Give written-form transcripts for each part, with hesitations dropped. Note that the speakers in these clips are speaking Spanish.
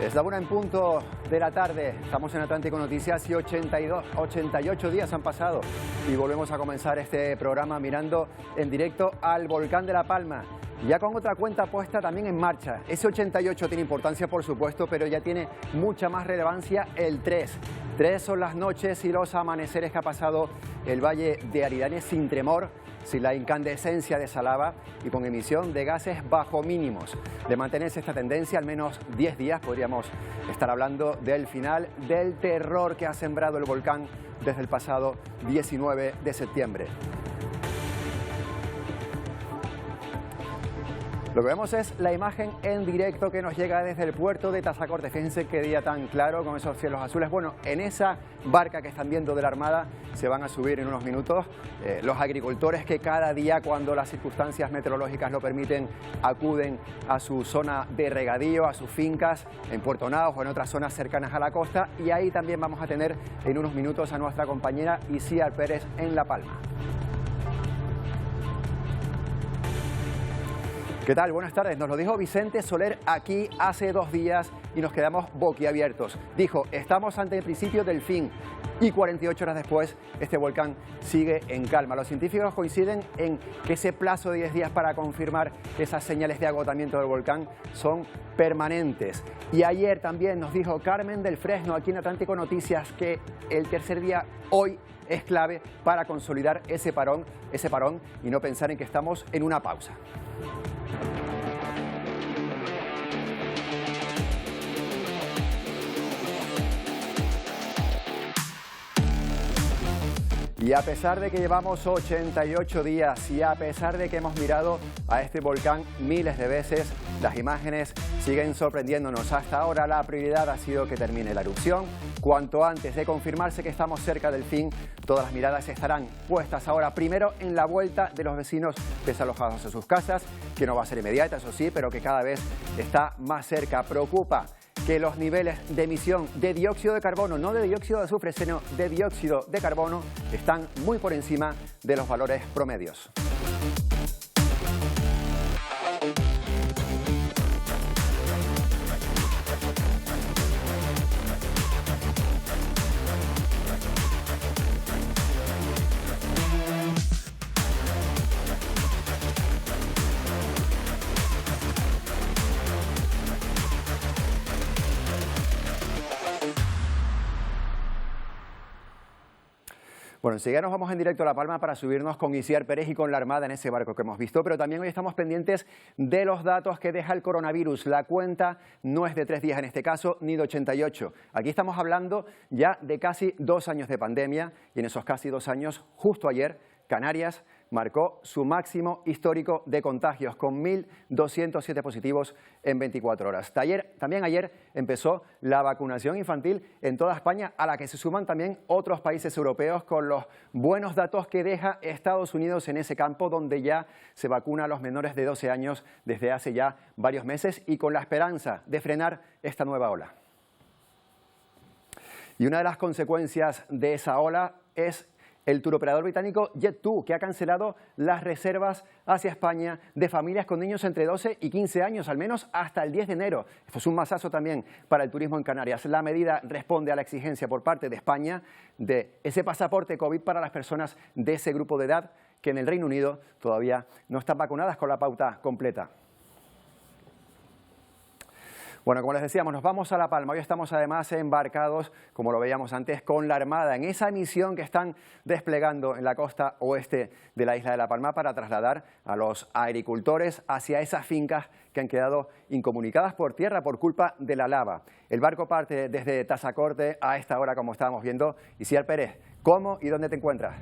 Es la 1 en punto de la tarde, estamos en Atlántico Noticias y 88 días han pasado y volvemos a comenzar este programa mirando en directo al volcán de La Palma, ya con otra cuenta puesta también en marcha. Ese 88 tiene importancia, por supuesto, pero ya tiene mucha más relevancia el 3. 3 son las noches y los amaneceres que ha pasado el Valle de Aridane sin tremor, sin la incandescencia de esa lava y con emisión de gases bajo mínimos. De mantenerse esta tendencia, al menos 10 días, podríamos estar hablando del final del terror que ha sembrado el volcán desde el pasado 19 de septiembre. Lo que vemos es la imagen en directo que nos llega desde el puerto de Tazacorte. Fíjense qué día tan claro con esos cielos azules. Bueno, en esa barca que están viendo de la Armada se van a subir en unos minutos los agricultores que cada día, cuando las circunstancias meteorológicas lo permiten, acuden a su zona de regadío, a sus fincas en Puerto Naos o en otras zonas cercanas a la costa. Y ahí también vamos a tener en unos minutos a nuestra compañera Isiar Pérez en La Palma. ¿Qué tal? Buenas tardes. Nos lo dijo Vicente Soler aquí hace 2 días y nos quedamos boquiabiertos. Dijo, estamos ante el principio del fin y 48 horas después este volcán sigue en calma. Los científicos coinciden en que ese plazo de 10 días para confirmar esas señales de agotamiento del volcán son permanentes. Y ayer también nos dijo Carmen del Fresno aquí en Atlántico Noticias que el tercer día hoy es clave para consolidar ese parón y no pensar en que estamos en una pausa. Y a pesar de que llevamos 88 días y a pesar de que hemos mirado a este volcán miles de veces, las imágenes siguen sorprendiéndonos. Hasta ahora la prioridad ha sido que termine la erupción. Cuanto antes de confirmarse que estamos cerca del fin, todas las miradas estarán puestas ahora primero en la vuelta de los vecinos desalojados de sus casas, que no va a ser inmediata, eso sí, pero que cada vez está más cerca. Preocupa que los niveles de emisión de dióxido de carbono, no de dióxido de azufre, sino de dióxido de carbono, están muy por encima de los valores promedios. Bueno, enseguida nos vamos en directo a La Palma para subirnos con Isiar Pérez y con la Armada en ese barco que hemos visto, pero también hoy estamos pendientes de los datos que deja el coronavirus. La cuenta no es de 3 días en este caso, ni de 88. Aquí estamos hablando ya de casi 2 años de pandemia y en esos casi 2 años, justo ayer, Canarias marcó su máximo histórico de contagios, con 1.207 positivos en 24 horas. También ayer empezó la vacunación infantil en toda España, a la que se suman también otros países europeos, con los buenos datos que deja Estados Unidos en ese campo, donde ya se vacuna a los menores de 12 años desde hace ya varios meses y con la esperanza de frenar esta nueva ola. Y una de las consecuencias de esa ola es el turoperador británico Jet2, que ha cancelado las reservas hacia España de familias con niños entre 12 y 15 años, al menos hasta el 10 de enero. Esto es un mazazo también para el turismo en Canarias. La medida responde a la exigencia por parte de España de ese pasaporte COVID para las personas de ese grupo de edad que en el Reino Unido todavía no están vacunadas con la pauta completa. Bueno, como les decíamos, nos vamos a La Palma. Hoy estamos además embarcados, como lo veíamos antes, con la Armada en esa misión que están desplegando en la costa oeste de la isla de La Palma para trasladar a los agricultores hacia esas fincas que han quedado incomunicadas por tierra por culpa de la lava. El barco parte desde Tazacorte a esta hora, como estábamos viendo. Isiar Pérez, ¿cómo y dónde te encuentras?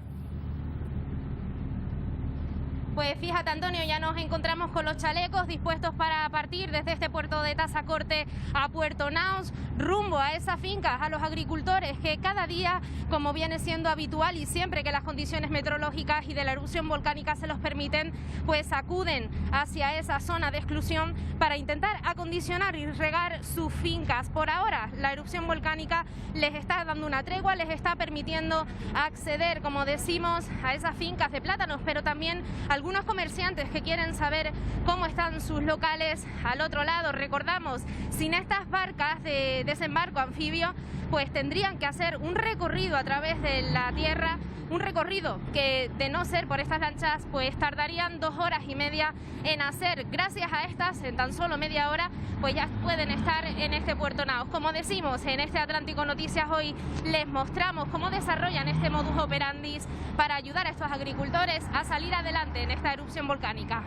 Pues fíjate, Antonio, ya nos encontramos con los chalecos dispuestos para partir desde este puerto de Tazacorte a Puerto Naos, rumbo a esas fincas, a los agricultores que cada día, como viene siendo habitual y siempre que las condiciones meteorológicas y de la erupción volcánica se los permiten, pues acuden hacia esa zona de exclusión para intentar acondicionar y regar sus fincas. Por ahora, la erupción volcánica les está dando una tregua, les está permitiendo acceder, como decimos, a esas fincas de plátanos, pero también algunos algunos comerciantes que quieren saber cómo están sus locales al otro lado. Recordamos, sin estas barcas de desembarco anfibio, pues tendrían que hacer un recorrido a través de la tierra, un recorrido que, de no ser por estas lanchas, pues tardarían 2 horas y media en hacer. Gracias a estas, en tan solo media hora, pues ya pueden estar en este Puerto Naos. Como decimos, en este Atlántico Noticias hoy les mostramos cómo desarrollan este modus operandi para ayudar a estos agricultores a salir adelante en esta erupción volcánica.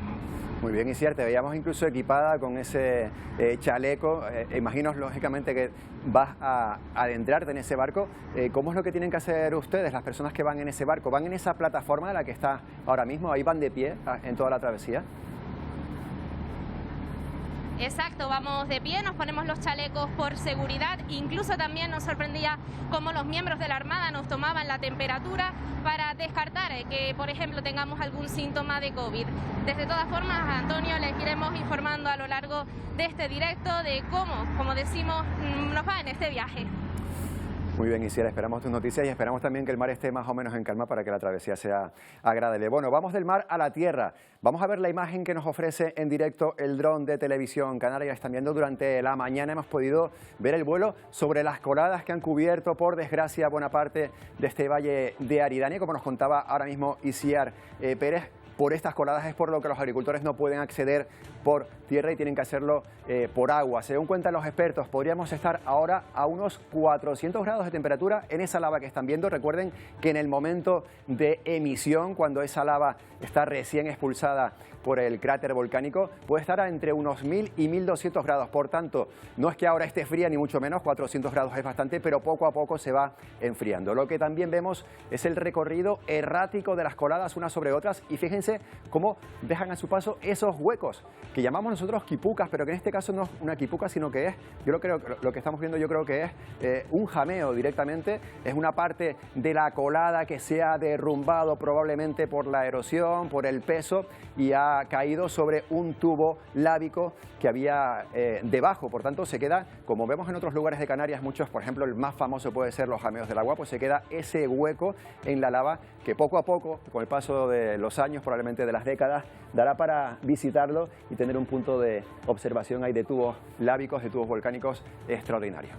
Muy bien, Itziar, te veíamos incluso equipada con ese chaleco. Imagino, lógicamente, que vas a adentrarte en ese barco. ¿Cómo es lo que tienen que hacer ustedes, las personas que van en ese barco? ¿Van en esa plataforma de la que está ahora mismo? ¿Ahí van de pie en toda la travesía? Exacto, vamos de pie, nos ponemos los chalecos por seguridad. Incluso también nos sorprendía cómo los miembros de la Armada nos tomaban la temperatura para descartar que, por ejemplo, tengamos algún síntoma de COVID. Desde todas formas, Antonio, les iremos informando a lo largo de este directo de cómo, como decimos, nos va en este viaje. Muy bien, Itziar, esperamos tus noticias y esperamos también que el mar esté más o menos en calma para que la travesía sea agradable. Bueno, vamos del mar a la tierra. Vamos a ver la imagen que nos ofrece en directo el dron de Televisión Canaria. Están viendo durante la mañana, hemos podido ver el vuelo sobre las coladas que han cubierto, por desgracia, buena parte de este valle de Aridane. Como nos contaba ahora mismo Itziar Pérez, por estas coladas es por lo que los agricultores no pueden acceder por tierra y tienen que hacerlo por agua. Según cuentan los expertos, podríamos estar ahora a unos 400 grados de temperatura en esa lava que están viendo. Recuerden que en el momento de emisión, cuando esa lava está recién expulsada por el cráter volcánico, puede estar a entre unos 1000 y 1200 grados. Por tanto, no es que ahora esté fría ni mucho menos, 400 grados es bastante, pero poco a poco se va enfriando. Lo que también vemos es el recorrido errático de las coladas unas sobre otras y fíjense cómo dejan a su paso esos huecos que llamamos nosotros quipucas, pero que en este caso no es una quipuca, sino que es, yo creo que lo que estamos viendo yo creo que es un jameo directamente, es una parte de la colada que se ha derrumbado probablemente por la erosión, por el peso y ha caído sobre un tubo lábico que había debajo. Por tanto, se queda, como vemos en otros lugares de Canarias, muchos, por ejemplo, el más famoso puede ser los jameos del agua, pues se queda ese hueco en la lava que poco a poco, con el paso de los años, probablemente de las décadas, dará para visitarlo y tener un punto de observación ahí de tubos lábicos, de tubos volcánicos extraordinario.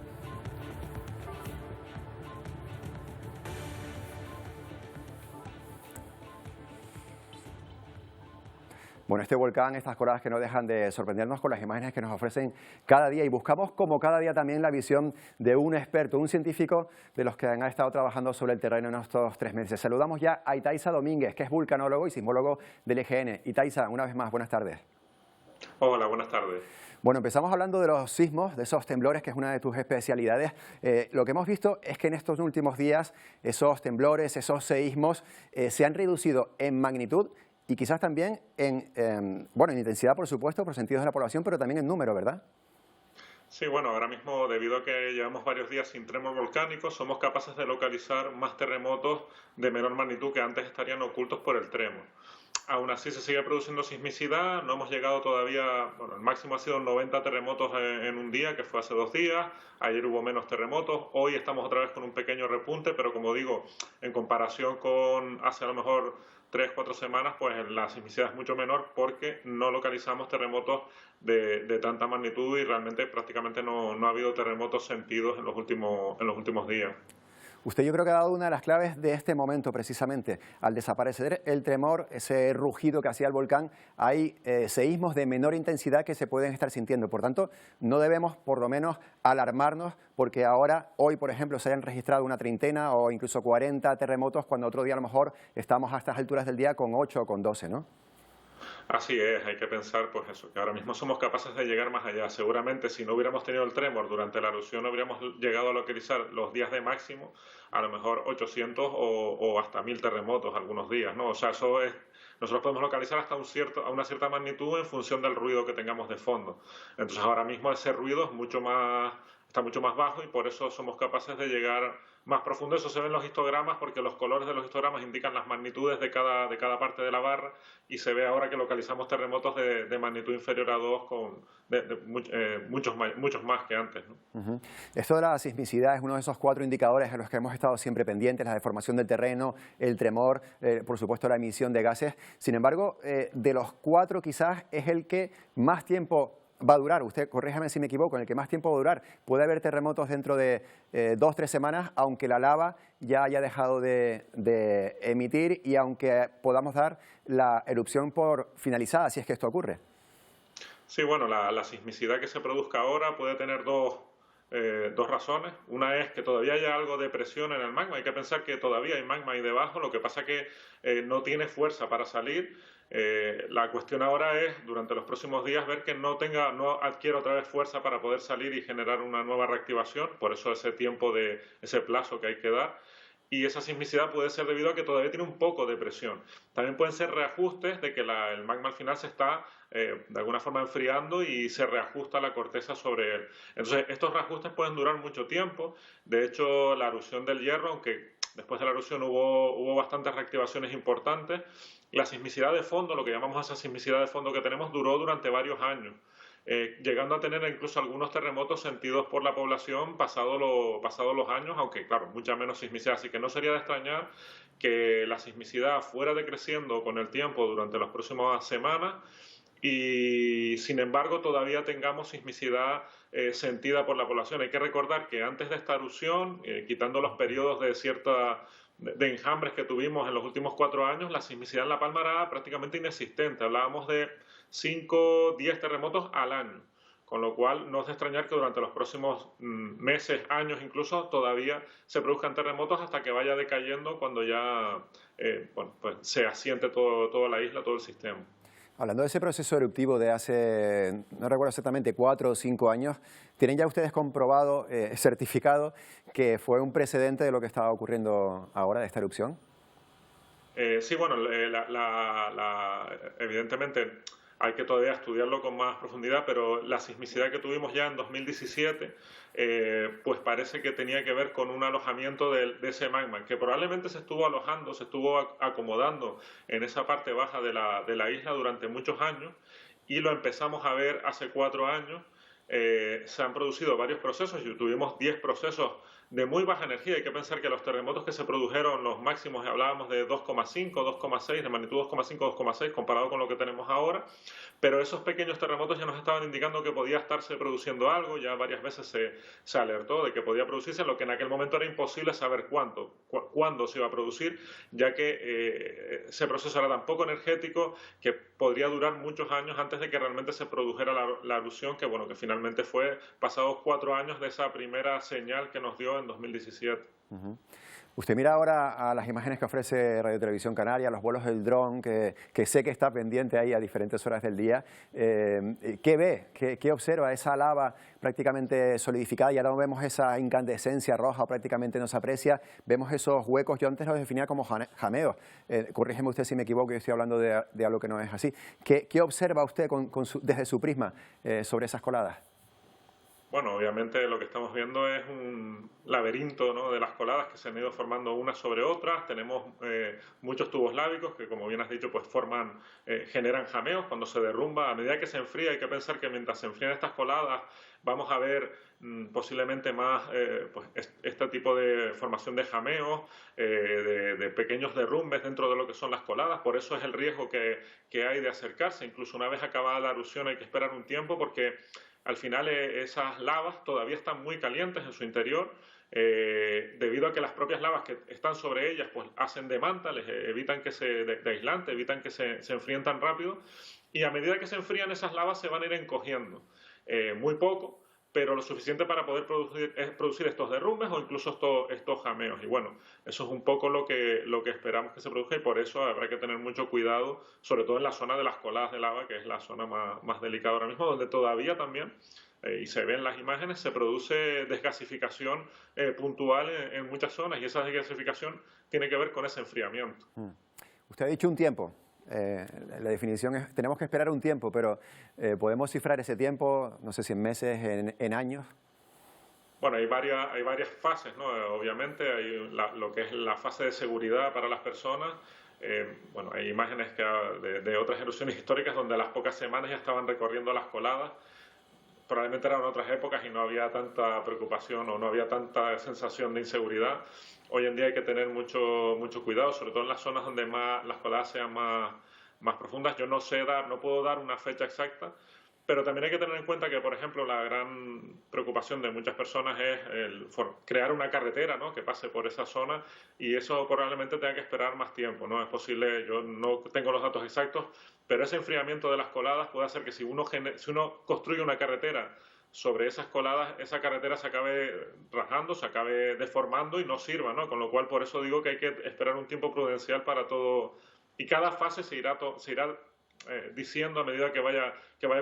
Bueno, este volcán, estas coladas que no dejan de sorprendernos con las imágenes que nos ofrecen cada día y buscamos como cada día también la visión de un experto, un científico de los que han estado trabajando sobre el terreno en estos 3 meses. Saludamos ya a Itaiza Domínguez, que es vulcanólogo y sismólogo del EGN. Itaiza, una vez más, buenas tardes. Hola, buenas tardes. Bueno, empezamos hablando de los sismos, de esos temblores, que es una de tus especialidades. Lo que hemos visto es que en estos últimos días esos temblores, esos seísmos se han reducido en magnitud y quizás también en intensidad, por supuesto, por sentidos de la población, pero también en número, ¿verdad? Sí, bueno, ahora mismo, debido a que llevamos varios días sin tremor volcánico, somos capaces de localizar más terremotos de menor magnitud que antes estarían ocultos por el tremor. Aún así se sigue produciendo sismicidad, no hemos llegado todavía, bueno, el máximo ha sido 90 terremotos en un día, que fue hace 2 días, ayer hubo menos terremotos, hoy estamos otra vez con un pequeño repunte, pero como digo, en comparación con hace a lo mejor 3-4 semanas, pues la sismicidad es mucho menor porque no localizamos terremotos de tanta magnitud y realmente prácticamente no ha habido terremotos sentidos en los últimos días. Usted yo creo que ha dado una de las claves de este momento precisamente. Al desaparecer el tremor, ese rugido que hacía el volcán, hay seísmos de menor intensidad que se pueden estar sintiendo. Por tanto, no debemos por lo menos alarmarnos porque ahora, hoy por ejemplo, se hayan registrado una treintena o incluso 40 terremotos cuando otro día a lo mejor estamos a estas alturas del día con 8 o con 12, ¿no? Así es, hay que pensar pues eso, que ahora mismo somos capaces de llegar más allá. Seguramente si no hubiéramos tenido el tremor durante la erupción, no hubiéramos llegado a localizar los días de máximo, a lo mejor 800 o hasta 1000 terremotos algunos días, ¿no? O sea, eso es, nosotros podemos localizar hasta a una cierta magnitud en función del ruido que tengamos de fondo. Entonces ahora mismo ese ruido es mucho más está mucho más bajo y por eso somos capaces de llegar más profundo. Eso se ve en los histogramas porque los colores de los histogramas indican las magnitudes de cada parte de la barra y se ve ahora que localizamos terremotos de magnitud inferior a 2 con muchos más que antes, ¿no? Esto de la sismicidad es uno de esos 4 indicadores a los que hemos estado siempre pendientes: la deformación del terreno, el tremor, por supuesto la emisión de gases. Sin embargo, de los 4 quizás es el que más tiempo va a durar. Usted, corríjame si me equivoco, en el que más tiempo va a durar. Puede haber terremotos dentro de 2 o 3 semanas, aunque la lava ya haya dejado de emitir y aunque podamos dar la erupción por finalizada, si es que esto ocurre. Sí, bueno, la sismicidad que se produzca ahora puede tener dos razones. Una es que todavía hay algo de presión en el magma. Hay que pensar que todavía hay magma ahí debajo, lo que pasa que no tiene fuerza para salir. La cuestión ahora es, durante los próximos días, ver que no adquiera otra vez fuerza para poder salir y generar una nueva reactivación. Por eso ese plazo que hay que dar. Y esa sismicidad puede ser debido a que todavía tiene un poco de presión. También pueden ser reajustes de que el magma al final se está de alguna forma enfriando y se reajusta la corteza sobre él. Entonces, estos reajustes pueden durar mucho tiempo. De hecho, la erupción del Hierro, aunque después de la erupción hubo bastantes reactivaciones importantes, la sismicidad de fondo, lo que llamamos esa sismicidad de fondo que tenemos, duró durante varios años. Llegando a tener incluso algunos terremotos sentidos por la población pasados los años, aunque claro, mucha menos sismicidad, así que no sería de extrañar que la sismicidad fuera decreciendo con el tiempo durante las próximas semanas y sin embargo todavía tengamos sismicidad sentida por la población. Hay que recordar que antes de esta erupción, quitando los periodos de enjambres que tuvimos en los últimos 4 años, la sismicidad en La Palma era prácticamente inexistente. Hablábamos de 5, 10 terremotos al año, con lo cual no es de extrañar que durante los próximos meses, años incluso, todavía se produzcan terremotos hasta que vaya decayendo cuando ya pues se asiente toda la isla, todo el sistema. Hablando de ese proceso eruptivo de hace, no recuerdo exactamente, 4 o 5 años, ¿tienen ya ustedes comprobado, certificado, que fue un precedente de lo que estaba ocurriendo ahora de esta erupción? Sí, bueno, evidentemente hay que todavía estudiarlo con más profundidad, pero la sismicidad que tuvimos ya en 2017, pues parece que tenía que ver con un alojamiento de ese magma, que probablemente se estuvo alojando, se estuvo acomodando en esa parte baja de la isla durante muchos años, y lo empezamos a ver hace 4 años. Se han producido varios procesos y tuvimos 10 procesos de muy baja energía. Hay que pensar que los terremotos que se produjeron, los máximos, hablábamos de 2,5, 2,6, de magnitud 2,5, 2,6, comparado con lo que tenemos ahora, pero esos pequeños terremotos ya nos estaban indicando que podía estarse produciendo algo. Ya varias veces se alertó de que podía producirse, lo que en aquel momento era imposible saber cuándo se iba a producir, ya que ese proceso era tan poco energético que podría durar muchos años antes de que realmente se produjera la erupción, que bueno, que finalmente fue pasados 4 años de esa primera señal que nos dio en 2017. Usted mira ahora a las imágenes que ofrece Radio Televisión Canaria, los vuelos del dron, que sé que está pendiente ahí a diferentes horas del día. ¿Qué ve? ¿Qué observa? Esa lava prácticamente solidificada, ya no vemos esa incandescencia roja, prácticamente no se aprecia. Vemos esos huecos, yo antes los definía como jameos. Corrígeme usted si me equivoco, yo estoy hablando de algo que no es así. ¿Qué observa usted desde su prisma sobre esas coladas? Bueno, obviamente lo que estamos viendo es un laberinto, ¿no?, de las coladas que se han ido formando unas sobre otras. Tenemos muchos tubos lábicos que, como bien has dicho, pues generan jameos cuando se derrumba. A medida que se enfría, hay que pensar que mientras se enfrían estas coladas vamos a ver posiblemente más pues este tipo de formación de jameos, de pequeños derrumbes dentro de lo que son las coladas. Por eso es el riesgo que hay de acercarse. Incluso una vez acabada la erupción hay que esperar un tiempo porque al final esas lavas todavía están muy calientes en su interior, debido a que las propias lavas que están sobre ellas pues hacen de manta, les evitan que de aislante, evitan que se enfríen tan rápido, y a medida que se enfrían esas lavas se van a ir encogiendo, muy poco, pero lo suficiente para poder producir estos derrumbes o incluso estos jameos. Y bueno, eso es un poco lo que esperamos que se produzca, y por eso habrá que tener mucho cuidado, sobre todo en la zona de las coladas de lava, que es la zona más delicada ahora mismo, donde todavía también, y se ven las imágenes, se produce desgasificación puntual en muchas zonas, y esa desgasificación tiene que ver con ese enfriamiento. Usted ha dicho un tiempo. La definición es, tenemos que esperar un tiempo, pero ¿podemos cifrar ese tiempo, no sé si en meses, en años? Bueno, hay varias fases, ¿no? Obviamente hay lo que es la fase de seguridad para las personas. Bueno, hay imágenes de otras erupciones históricas donde a las pocas semanas ya estaban recorriendo las coladas. Probablemente eran otras épocas y no había tanta preocupación o no había tanta sensación de inseguridad. Hoy en día hay que tener mucho cuidado, sobre todo en las zonas donde las coladas sean más profundas. Yo no puedo dar una fecha exacta, pero también hay que tener en cuenta que, por ejemplo, la gran preocupación de muchas personas es crear una carretera, ¿no?, que pase por esa zona, y eso probablemente tenga que esperar más tiempo, ¿no? Es posible, yo no tengo los datos exactos, pero ese enfriamiento de las coladas puede hacer que si uno construye una carretera sobre esas coladas, esa carretera se acabe rajando, se acabe deformando y no sirva, ¿no? Con lo cual, por eso digo que hay que esperar un tiempo prudencial para todo, y cada fase se irá diciendo a medida que vaya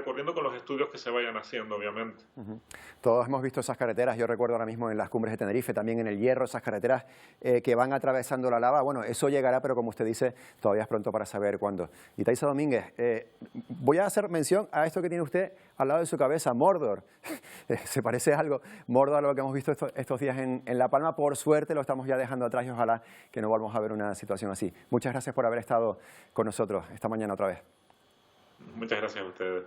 ocurriendo con los estudios que se vayan haciendo, obviamente. Todos hemos visto esas carreteras, yo recuerdo ahora mismo en las cumbres de Tenerife, también en el Hierro, esas carreteras que van atravesando la lava. Bueno, eso llegará, pero como usted dice, todavía es pronto para saber cuándo. Y Taisa Domínguez, voy a hacer mención a esto que tiene usted al lado de su cabeza, Mordor. Se parece algo, Mordor, a lo que hemos visto estos días en La Palma. Por suerte lo estamos ya dejando atrás y ojalá que no volvamos a ver una situación así. Muchas gracias por haber estado con nosotros esta mañana otra vez. Muchas gracias a ustedes.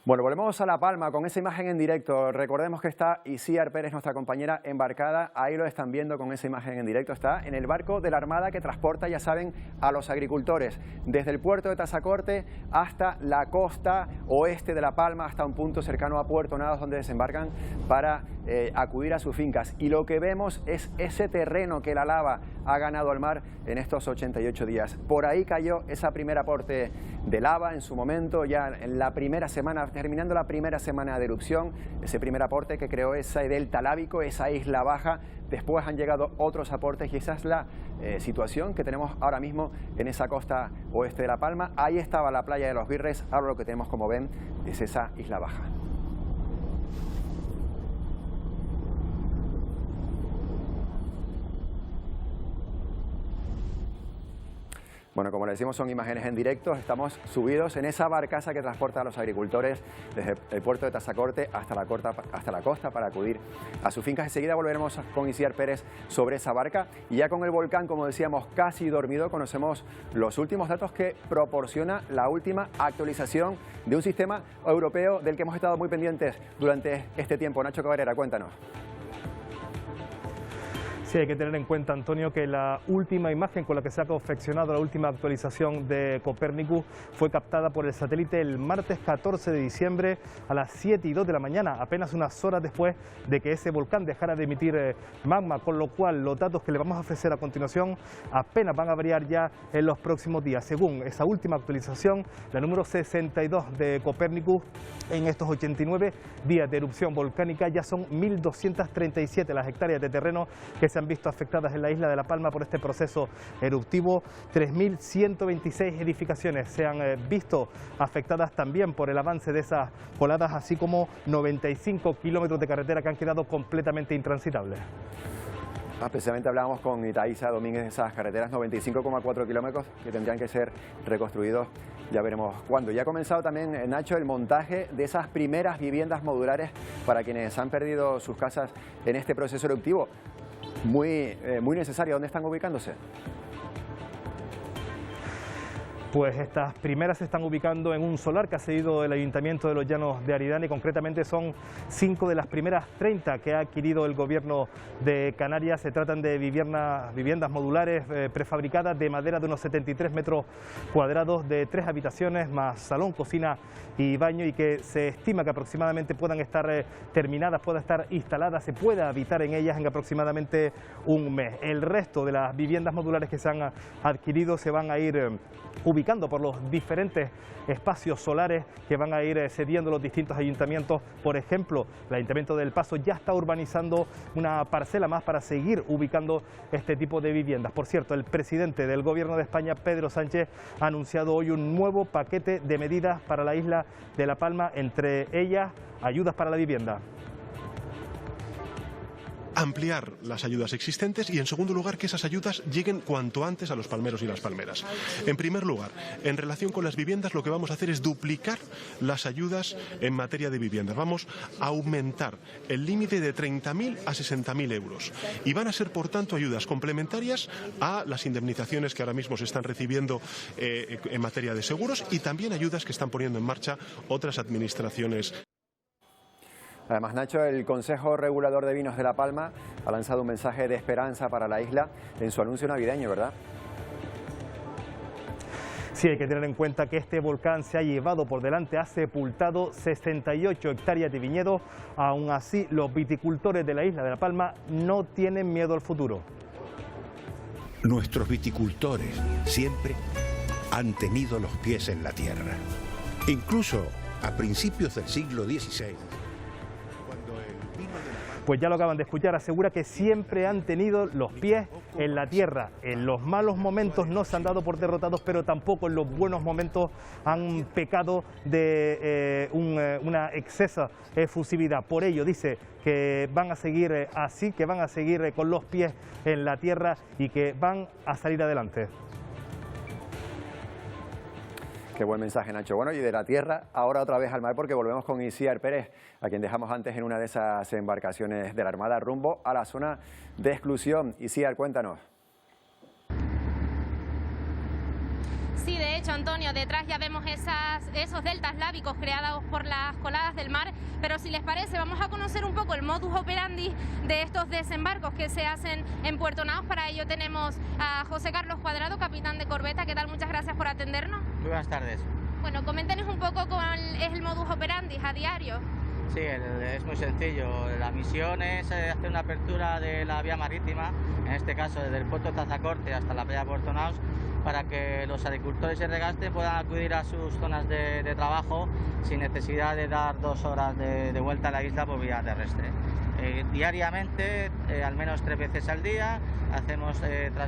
Bueno, volvemos a La Palma con esa imagen en directo. Recordemos que está Isiar Pérez, nuestra compañera, embarcada. Ahí lo están viendo con esa imagen en directo. Está en el barco de la Armada que transporta, ya saben, a los agricultores desde el puerto de Tazacorte hasta la costa oeste de La Palma, hasta un punto cercano a Puerto Naos, donde desembarcan para acudir a sus fincas. Y lo que vemos es ese terreno que la lava ha ganado al mar en estos 88 días. Por ahí cayó ese primer aporte de lava en su momento, ya en la primera semana, terminando la primera semana de erupción, ese primer aporte que creó ese delta lábico, esa isla baja. Después han llegado otros aportes y esa es la situación que tenemos ahora mismo en esa costa oeste de La Palma. Ahí estaba la playa de los Virres, ahora lo que tenemos, como ven, es esa isla baja. Bueno, como le decimos, son imágenes en directo. Estamos subidos en esa barcaza que transporta a los agricultores desde el puerto de Tazacorte hasta la costa para acudir a sus fincas. Enseguida volveremos con Isiar Pérez sobre esa barca. Y ya con el volcán, como decíamos, casi dormido, conocemos los últimos datos que proporciona la última actualización de un sistema europeo del que hemos estado muy pendientes durante este tiempo. Nacho Cabrera, cuéntanos. Sí, hay que tener en cuenta, Antonio, que la última imagen con la que se ha confeccionado la última actualización de Copernicus fue captada por el satélite el martes 14 de diciembre a las 7:02 de la mañana, apenas unas horas después de que ese volcán dejara de emitir magma, con lo cual los datos que le vamos a ofrecer a continuación apenas van a variar ya en los próximos días. Según esa última actualización, la número 62 de Copernicus, en estos 89 días de erupción volcánica ya son 1.237 las hectáreas de terreno que se han visto afectadas en la isla de La Palma por este proceso eruptivo. 3.126 edificaciones se han visto afectadas también por el avance de esas coladas, así como 95 kilómetros de carretera que han quedado completamente intransitables. Precisamente hablábamos con Taisa Domínguez de esas carreteras, 95,4 kilómetros que tendrían que ser reconstruidos, ya veremos cuándo. Ya ha comenzado también, Nacho, el montaje de esas primeras viviendas modulares para quienes han perdido sus casas en este proceso eruptivo. Muy necesario. ¿Dónde están ubicándose? Pues estas primeras se están ubicando en un solar que ha cedido el Ayuntamiento de los Llanos de Aridane. Concretamente son 5 de las primeras 30 que ha adquirido el Gobierno de Canarias. Se tratan de viviendas modulares prefabricadas de madera de unos 73 metros cuadrados, de 3 habitaciones más salón, cocina y baño, y que se estima que aproximadamente puedan estar terminadas, puedan estar instaladas, se pueda habitar en ellas en aproximadamente un mes. El resto de las viviendas modulares que se han adquirido se van a ir ubicando por los diferentes espacios solares que van a ir cediendo los distintos ayuntamientos. Por ejemplo, el Ayuntamiento del Paso ya está urbanizando una parcela más para seguir ubicando este tipo de viviendas. Por cierto, el presidente del Gobierno de España, Pedro Sánchez, ha anunciado hoy un nuevo paquete de medidas para la isla de La Palma, entre ellas ayudas para la vivienda. ampliar las ayudas existentes y, en segundo lugar, que esas ayudas lleguen cuanto antes a los palmeros y las palmeras. En primer lugar, en relación con las viviendas, lo que vamos a hacer es duplicar las ayudas en materia de viviendas. Vamos a aumentar el límite de 30.000 a 60.000 euros y van a ser, por tanto, ayudas complementarias a las indemnizaciones que ahora mismo se están recibiendo en materia de seguros y también ayudas que están poniendo en marcha otras administraciones. Además, Nacho, el Consejo Regulador de Vinos de La Palma ha lanzado un mensaje de esperanza para la isla en su anuncio navideño, ¿verdad? Sí, hay que tener en cuenta que este volcán se ha llevado por delante, ha sepultado 68 hectáreas de viñedo. Aún así, los viticultores de la isla de La Palma no tienen miedo al futuro. Nuestros viticultores siempre han tenido los pies en la tierra. Incluso a principios del siglo XVI. Pues ya lo acaban de escuchar, asegura que siempre han tenido los pies en la tierra. En los malos momentos no se han dado por derrotados, pero tampoco en los buenos momentos han pecado de una excesa efusividad. Por ello dice que van a seguir así, que van a seguir con los pies en la tierra y que van a salir adelante. Qué buen mensaje, Nacho. Bueno, y de la tierra, ahora otra vez al mar, porque volvemos con Isiar Pérez, a quien dejamos antes en una de esas embarcaciones de la Armada, rumbo a la zona de exclusión. Isiar, cuéntanos. Sí, de hecho, Antonio, detrás ya vemos esos deltas lábicos creados por las coladas del mar, pero si les parece vamos a conocer un poco el modus operandi de estos desembarcos que se hacen en Puerto Naos. Para ello tenemos a José Carlos Cuadrado, capitán de corbeta. ¿Qué tal? Muchas gracias por atendernos. Muy buenas tardes. Bueno, coméntenos un poco cuál es el modus operandi a diario. Sí, es muy sencillo. La misión es hacer una apertura de la vía marítima, en este caso desde el puerto de Tazacorte hasta la playa de Puerto Naos, para que los agricultores y regantes puedan acudir a sus zonas de trabajo sin necesidad de dar 2 horas de vuelta a la isla por vía terrestre. Diariamente, al menos 3 veces al día, hacemos a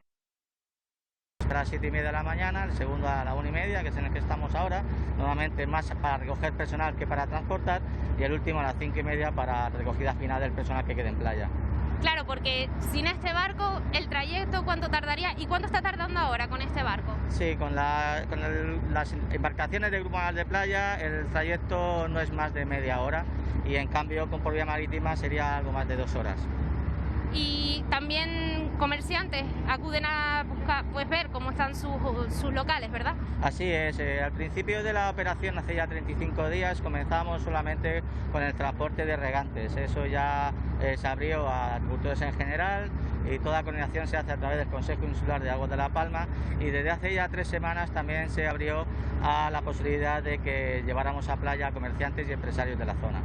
las 7:30 de la mañana, el segundo a la 1:30, que es en el que estamos ahora, normalmente más para recoger personal que para transportar, y el último a las 5:30 para recogida final del personal que quede en playa. Claro, porque sin este barco, el trayecto, ¿cuánto tardaría? ¿Y cuánto está tardando ahora con este barco? Sí, con las embarcaciones de Grupo Naval de Playa, el trayecto no es más de media hora, y en cambio con por vía marítima sería algo más de 2 horas. Y también comerciantes acuden a buscar, pues ver cómo están sus locales, ¿verdad? Así es, al principio de la operación, hace ya 35 días, comenzamos solamente con el transporte de regantes. Eso ya se abrió a agricultores en general y toda coordinación se hace a través del Consejo Insular de Aguas de La Palma, y desde hace ya 3 semanas también se abrió a la posibilidad de que lleváramos a playa a comerciantes y empresarios de la zona.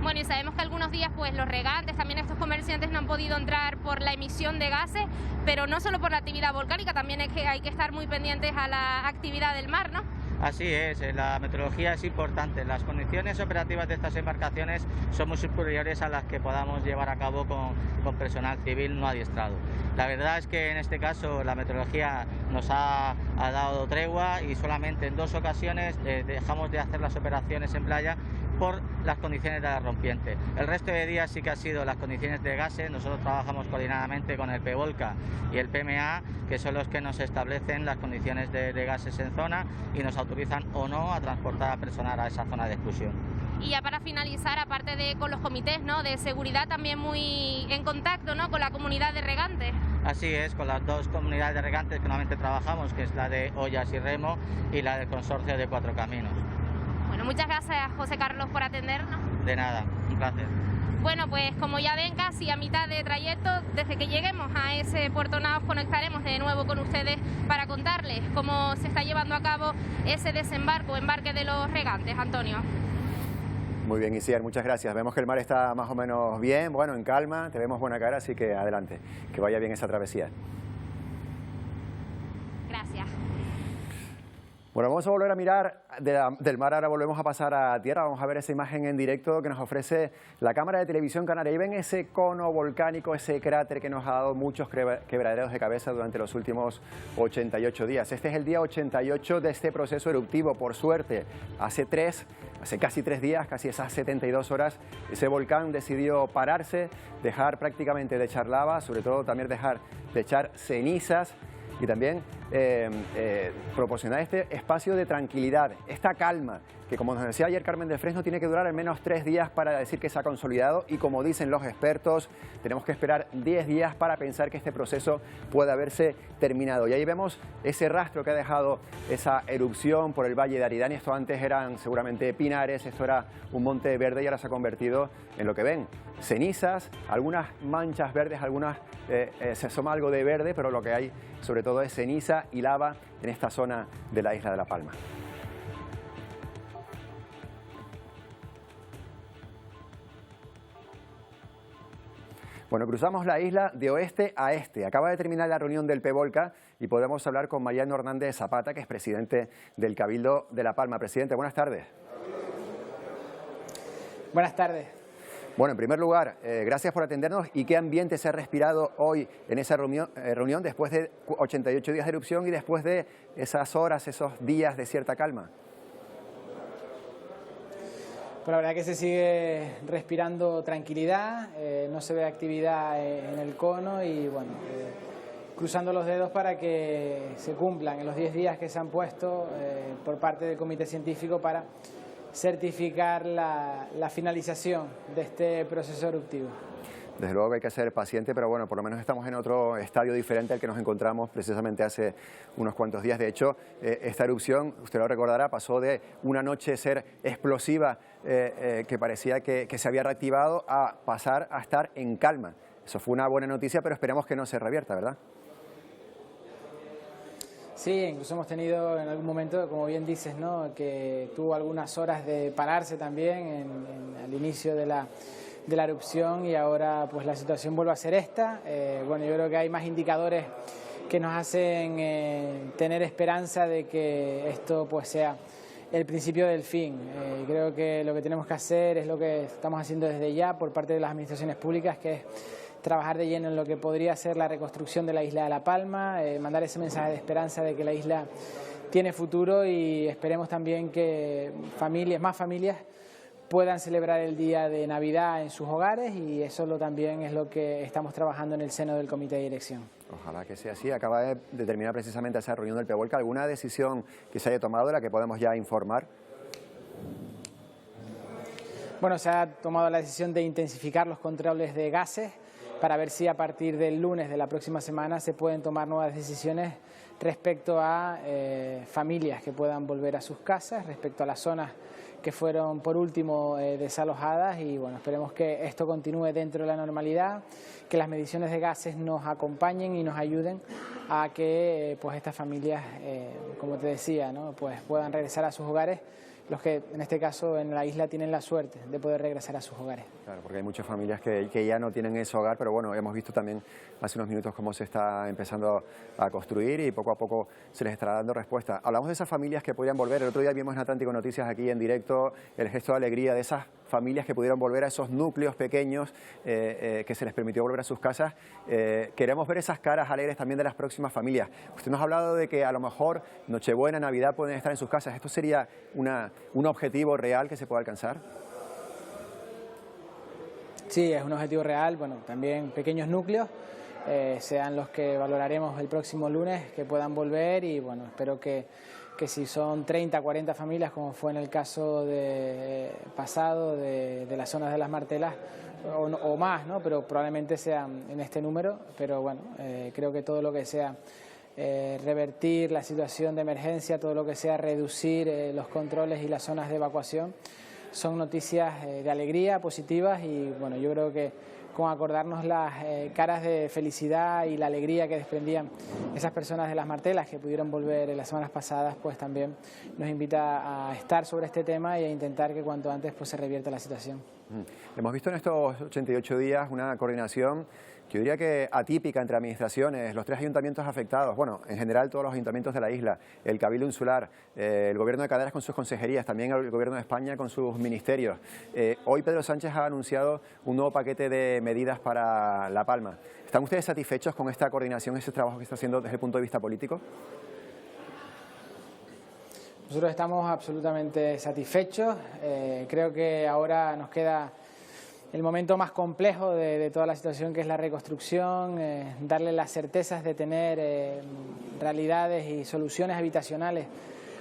Bueno, y sabemos que algunos días pues los regantes, también estos comerciantes no han podido entrar por la emisión de gases, pero no solo por la actividad volcánica, también es que hay que estar muy pendientes a la actividad del mar, ¿no? Así es, la meteorología es importante. Las condiciones operativas de estas embarcaciones son muy superiores a las que podamos llevar a cabo con personal civil no adiestrado. La verdad es que en este caso la meteorología nos ha dado tregua y solamente en 2 ocasiones dejamos de hacer las operaciones en playa por las condiciones de la rompiente. El resto de días sí que ha sido las condiciones de gases. Nosotros trabajamos coordinadamente con el PVOLCA y el PMA, que son los que nos establecen las condiciones de gases en zona y nos autorizan o no a transportar a personal a esa zona de exclusión. Y ya para finalizar, aparte de con los comités, ¿no?, de seguridad, también muy en contacto, ¿no?, con la comunidad de regantes. Así es, con las 2 comunidades de regantes que normalmente trabajamos, que es la de Ollas y Remo y la del consorcio de 4 Caminos. Bueno, muchas gracias, José Carlos, por atendernos. De nada, un placer. Bueno, pues como ya ven, casi a mitad de trayecto, desde que lleguemos a ese Puerto Naos conectaremos de nuevo con ustedes para contarles cómo se está llevando a cabo ese embarque de los regantes. Antonio. Muy bien, Isiar, muchas gracias. Vemos que el mar está más o menos bien, bueno, en calma, te vemos buena cara, así que adelante, que vaya bien esa travesía. Gracias. Bueno, vamos a volver a mirar del mar, ahora volvemos a pasar a tierra, vamos a ver esa imagen en directo que nos ofrece la cámara de televisión canaria. Y ven ese cono volcánico, ese cráter que nos ha dado muchos quebraderos de cabeza durante los últimos 88 días. Este es el día 88 de este proceso eruptivo, por suerte. Hace 3 hace casi 3 días, casi esas 72 horas, ese volcán decidió pararse, dejar prácticamente de echar lava, sobre todo también dejar de echar cenizas y también proporcionar este espacio de tranquilidad, esta calma, que como nos decía ayer Carmen del Fresno, tiene que durar al menos 3 días para decir que se ha consolidado y como dicen los expertos, tenemos que esperar 10 días para pensar que este proceso puede haberse terminado. Y ahí vemos ese rastro que ha dejado esa erupción por el Valle de Aridane. Esto antes eran seguramente pinares, esto era un monte verde y ahora se ha convertido en lo que ven, cenizas, algunas manchas verdes, algunas se asoma algo de verde, pero lo que hay sobre todo es ceniza y lava en esta zona de la isla de La Palma. Bueno, cruzamos la isla de oeste a este. Acaba de terminar la reunión del PEVOLCA y podemos hablar con Mariano Hernández Zapata, que es presidente del Cabildo de La Palma. Presidente, buenas tardes. Buenas tardes. Bueno, en primer lugar, gracias por atendernos. ¿Y qué ambiente se ha respirado hoy en esa reunión después de 88 días de erupción y después de esas horas, esos días de cierta calma? Pues la verdad que se sigue respirando tranquilidad, no se ve actividad en el cono y bueno, cruzando los dedos para que se cumplan en los 10 días que se han puesto por parte del Comité Científico para certificar la finalización de este proceso eruptivo. Desde luego que hay que ser paciente, pero bueno, por lo menos estamos en otro estadio diferente al que nos encontramos precisamente hace unos cuantos días. De hecho, esta erupción, usted lo recordará, pasó de una noche ser explosiva que parecía que se había reactivado a pasar a estar en calma. Eso fue una buena noticia, pero esperemos que no se revierta, ¿verdad? Sí, incluso hemos tenido en algún momento, como bien dices, ¿no?, que tuvo algunas horas de pararse también al inicio de la erupción y ahora pues la situación vuelve a ser esta. Bueno, yo creo que hay más indicadores que nos hacen tener esperanza de que esto pues sea el principio del fin. Creo que lo que tenemos que hacer es lo que estamos haciendo desde ya por parte de las administraciones públicas, que es trabajar de lleno en lo que podría ser la reconstrucción de la isla de La Palma, mandar ese mensaje de esperanza de que la isla tiene futuro y esperemos también que más familias puedan celebrar el día de Navidad en sus hogares y eso también es lo que estamos trabajando en el seno del Comité de Dirección. Ojalá que sea así. Acaba de terminar precisamente esa reunión del PEVOLCA. ¿Alguna decisión que se haya tomado de la que podemos ya informar? Bueno, se ha tomado la decisión de intensificar los controles de gases para ver si a partir del lunes de la próxima semana se pueden tomar nuevas decisiones respecto a familias que puedan volver a sus casas, respecto a las zonas que fueron por último desalojadas y bueno, esperemos que esto continúe dentro de la normalidad, que las mediciones de gases nos acompañen y nos ayuden a que pues estas familias, como te decía, ¿no?, pues puedan regresar a sus hogares, los que en este caso en la isla tienen la suerte de poder regresar a sus hogares. Claro, porque hay muchas familias que ya no tienen ese hogar, pero bueno, hemos visto también hace unos minutos cómo se está empezando a construir y poco a poco se les estará dando respuesta. Hablamos de esas familias que podrían volver. El otro día vimos en Atlántico Noticias aquí en directo el gesto de alegría de esas familias que pudieron volver a esos núcleos pequeños que se les permitió volver a sus casas. Queremos ver esas caras alegres también de las próximas familias. Usted nos ha hablado de que a lo mejor Nochebuena, Navidad pueden estar en sus casas. ¿Esto sería un objetivo real que se pueda alcanzar? Sí, es un objetivo real. Bueno, también pequeños núcleos sean los que valoraremos el próximo lunes, que puedan volver y bueno, espero que si son 30, 40 familias, como fue en el caso pasado de las zonas de las Martelas, o más, ¿no?, pero probablemente sean en este número, pero bueno, creo que todo lo que sea revertir la situación de emergencia, todo lo que sea reducir los controles y las zonas de evacuación, son noticias de alegría, positivas y bueno, yo creo que con acordarnos las caras de felicidad y la alegría que desprendían esas personas de las Martelas que pudieron volver en las semanas pasadas, pues también nos invita a estar sobre este tema y a intentar que cuanto antes pues se revierta la situación. Hemos visto en estos 88 días una coordinación, yo diría que atípica entre administraciones, los 3 ayuntamientos afectados, bueno, en general todos los ayuntamientos de la isla, el Cabildo Insular, el Gobierno de Canarias con sus consejerías, también el Gobierno de España con sus ministerios. Hoy Pedro Sánchez ha anunciado un nuevo paquete de medidas para La Palma. ¿Están ustedes satisfechos con esta coordinación, ese trabajo que está haciendo desde el punto de vista político? nosotros estamos absolutamente satisfechos. Creo que ahora nos queda el momento más complejo de toda la situación, que es la reconstrucción, darle las certezas de tener realidades y soluciones habitacionales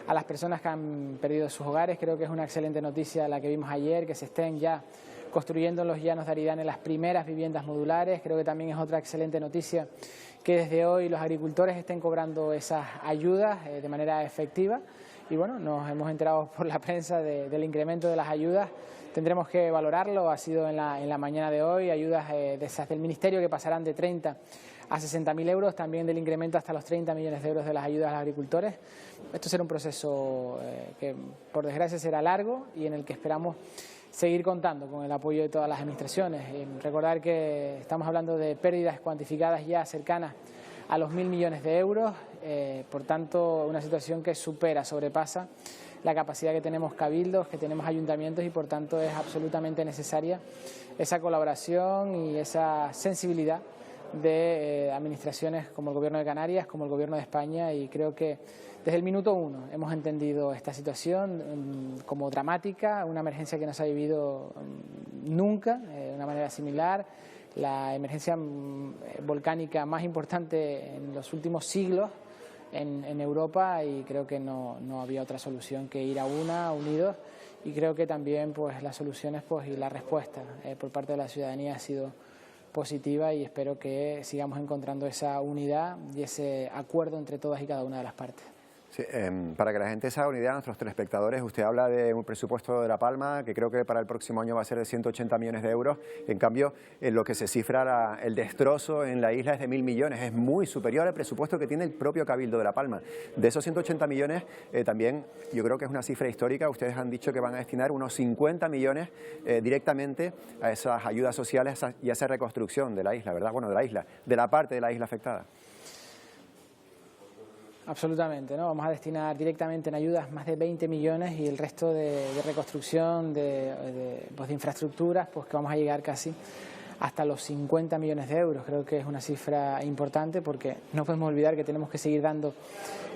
a las personas que han perdido sus hogares. Creo que es una excelente noticia la que vimos ayer, que se estén ya construyendo en los Llanos de Aridane las primeras viviendas modulares. Creo que también es otra excelente noticia que desde hoy los agricultores estén cobrando esas ayudas de manera efectiva. Y bueno, nos hemos enterado por la prensa del incremento de las ayudas. Tendremos que valorarlo, ha sido en la mañana de hoy, ayudas del Ministerio que pasarán de 30 a 60.000 euros, también del incremento hasta los 30 millones de euros de las ayudas a los agricultores. Esto será un proceso que por desgracia será largo y en el que esperamos seguir contando con el apoyo de todas las administraciones. Recordar que estamos hablando de pérdidas cuantificadas ya cercanas a los 1.000 millones de euros, por tanto una situación que sobrepasa la capacidad que tenemos cabildos, que tenemos ayuntamientos, y por tanto es absolutamente necesaria esa colaboración y esa sensibilidad de administraciones como el Gobierno de Canarias, como el Gobierno de España, y creo que desde el minuto uno hemos entendido esta situación como dramática, una emergencia que no se ha vivido nunca de una manera similar, la emergencia volcánica más importante en los últimos siglos en Europa, y creo que no había otra solución que ir a unidos, y creo que también pues las soluciones y la respuesta por parte de la ciudadanía ha sido positiva, y espero que sigamos encontrando esa unidad y ese acuerdo entre todas y cada una de las partes. Sí, para que la gente se haga una idea, nuestros telespectadores, usted habla de un presupuesto de La Palma que creo que para el próximo año va a ser de 180 millones de euros. En cambio, en lo que se cifra el destrozo en la isla es de 1.000 millones. Es muy superior al presupuesto que tiene el propio Cabildo de La Palma. De esos 180 millones, también yo creo que es una cifra histórica. Ustedes han dicho que van a destinar unos 50 millones directamente a esas ayudas sociales y a esa reconstrucción de la isla, ¿verdad? Bueno, de la isla, de la parte de la isla afectada. Absolutamente, ¿no? Vamos a destinar directamente en ayudas más de 20 millones y el resto de reconstrucción de infraestructuras, pues que vamos a llegar casi hasta los 50 millones de euros. Creo que es una cifra importante porque no podemos olvidar que tenemos que seguir dando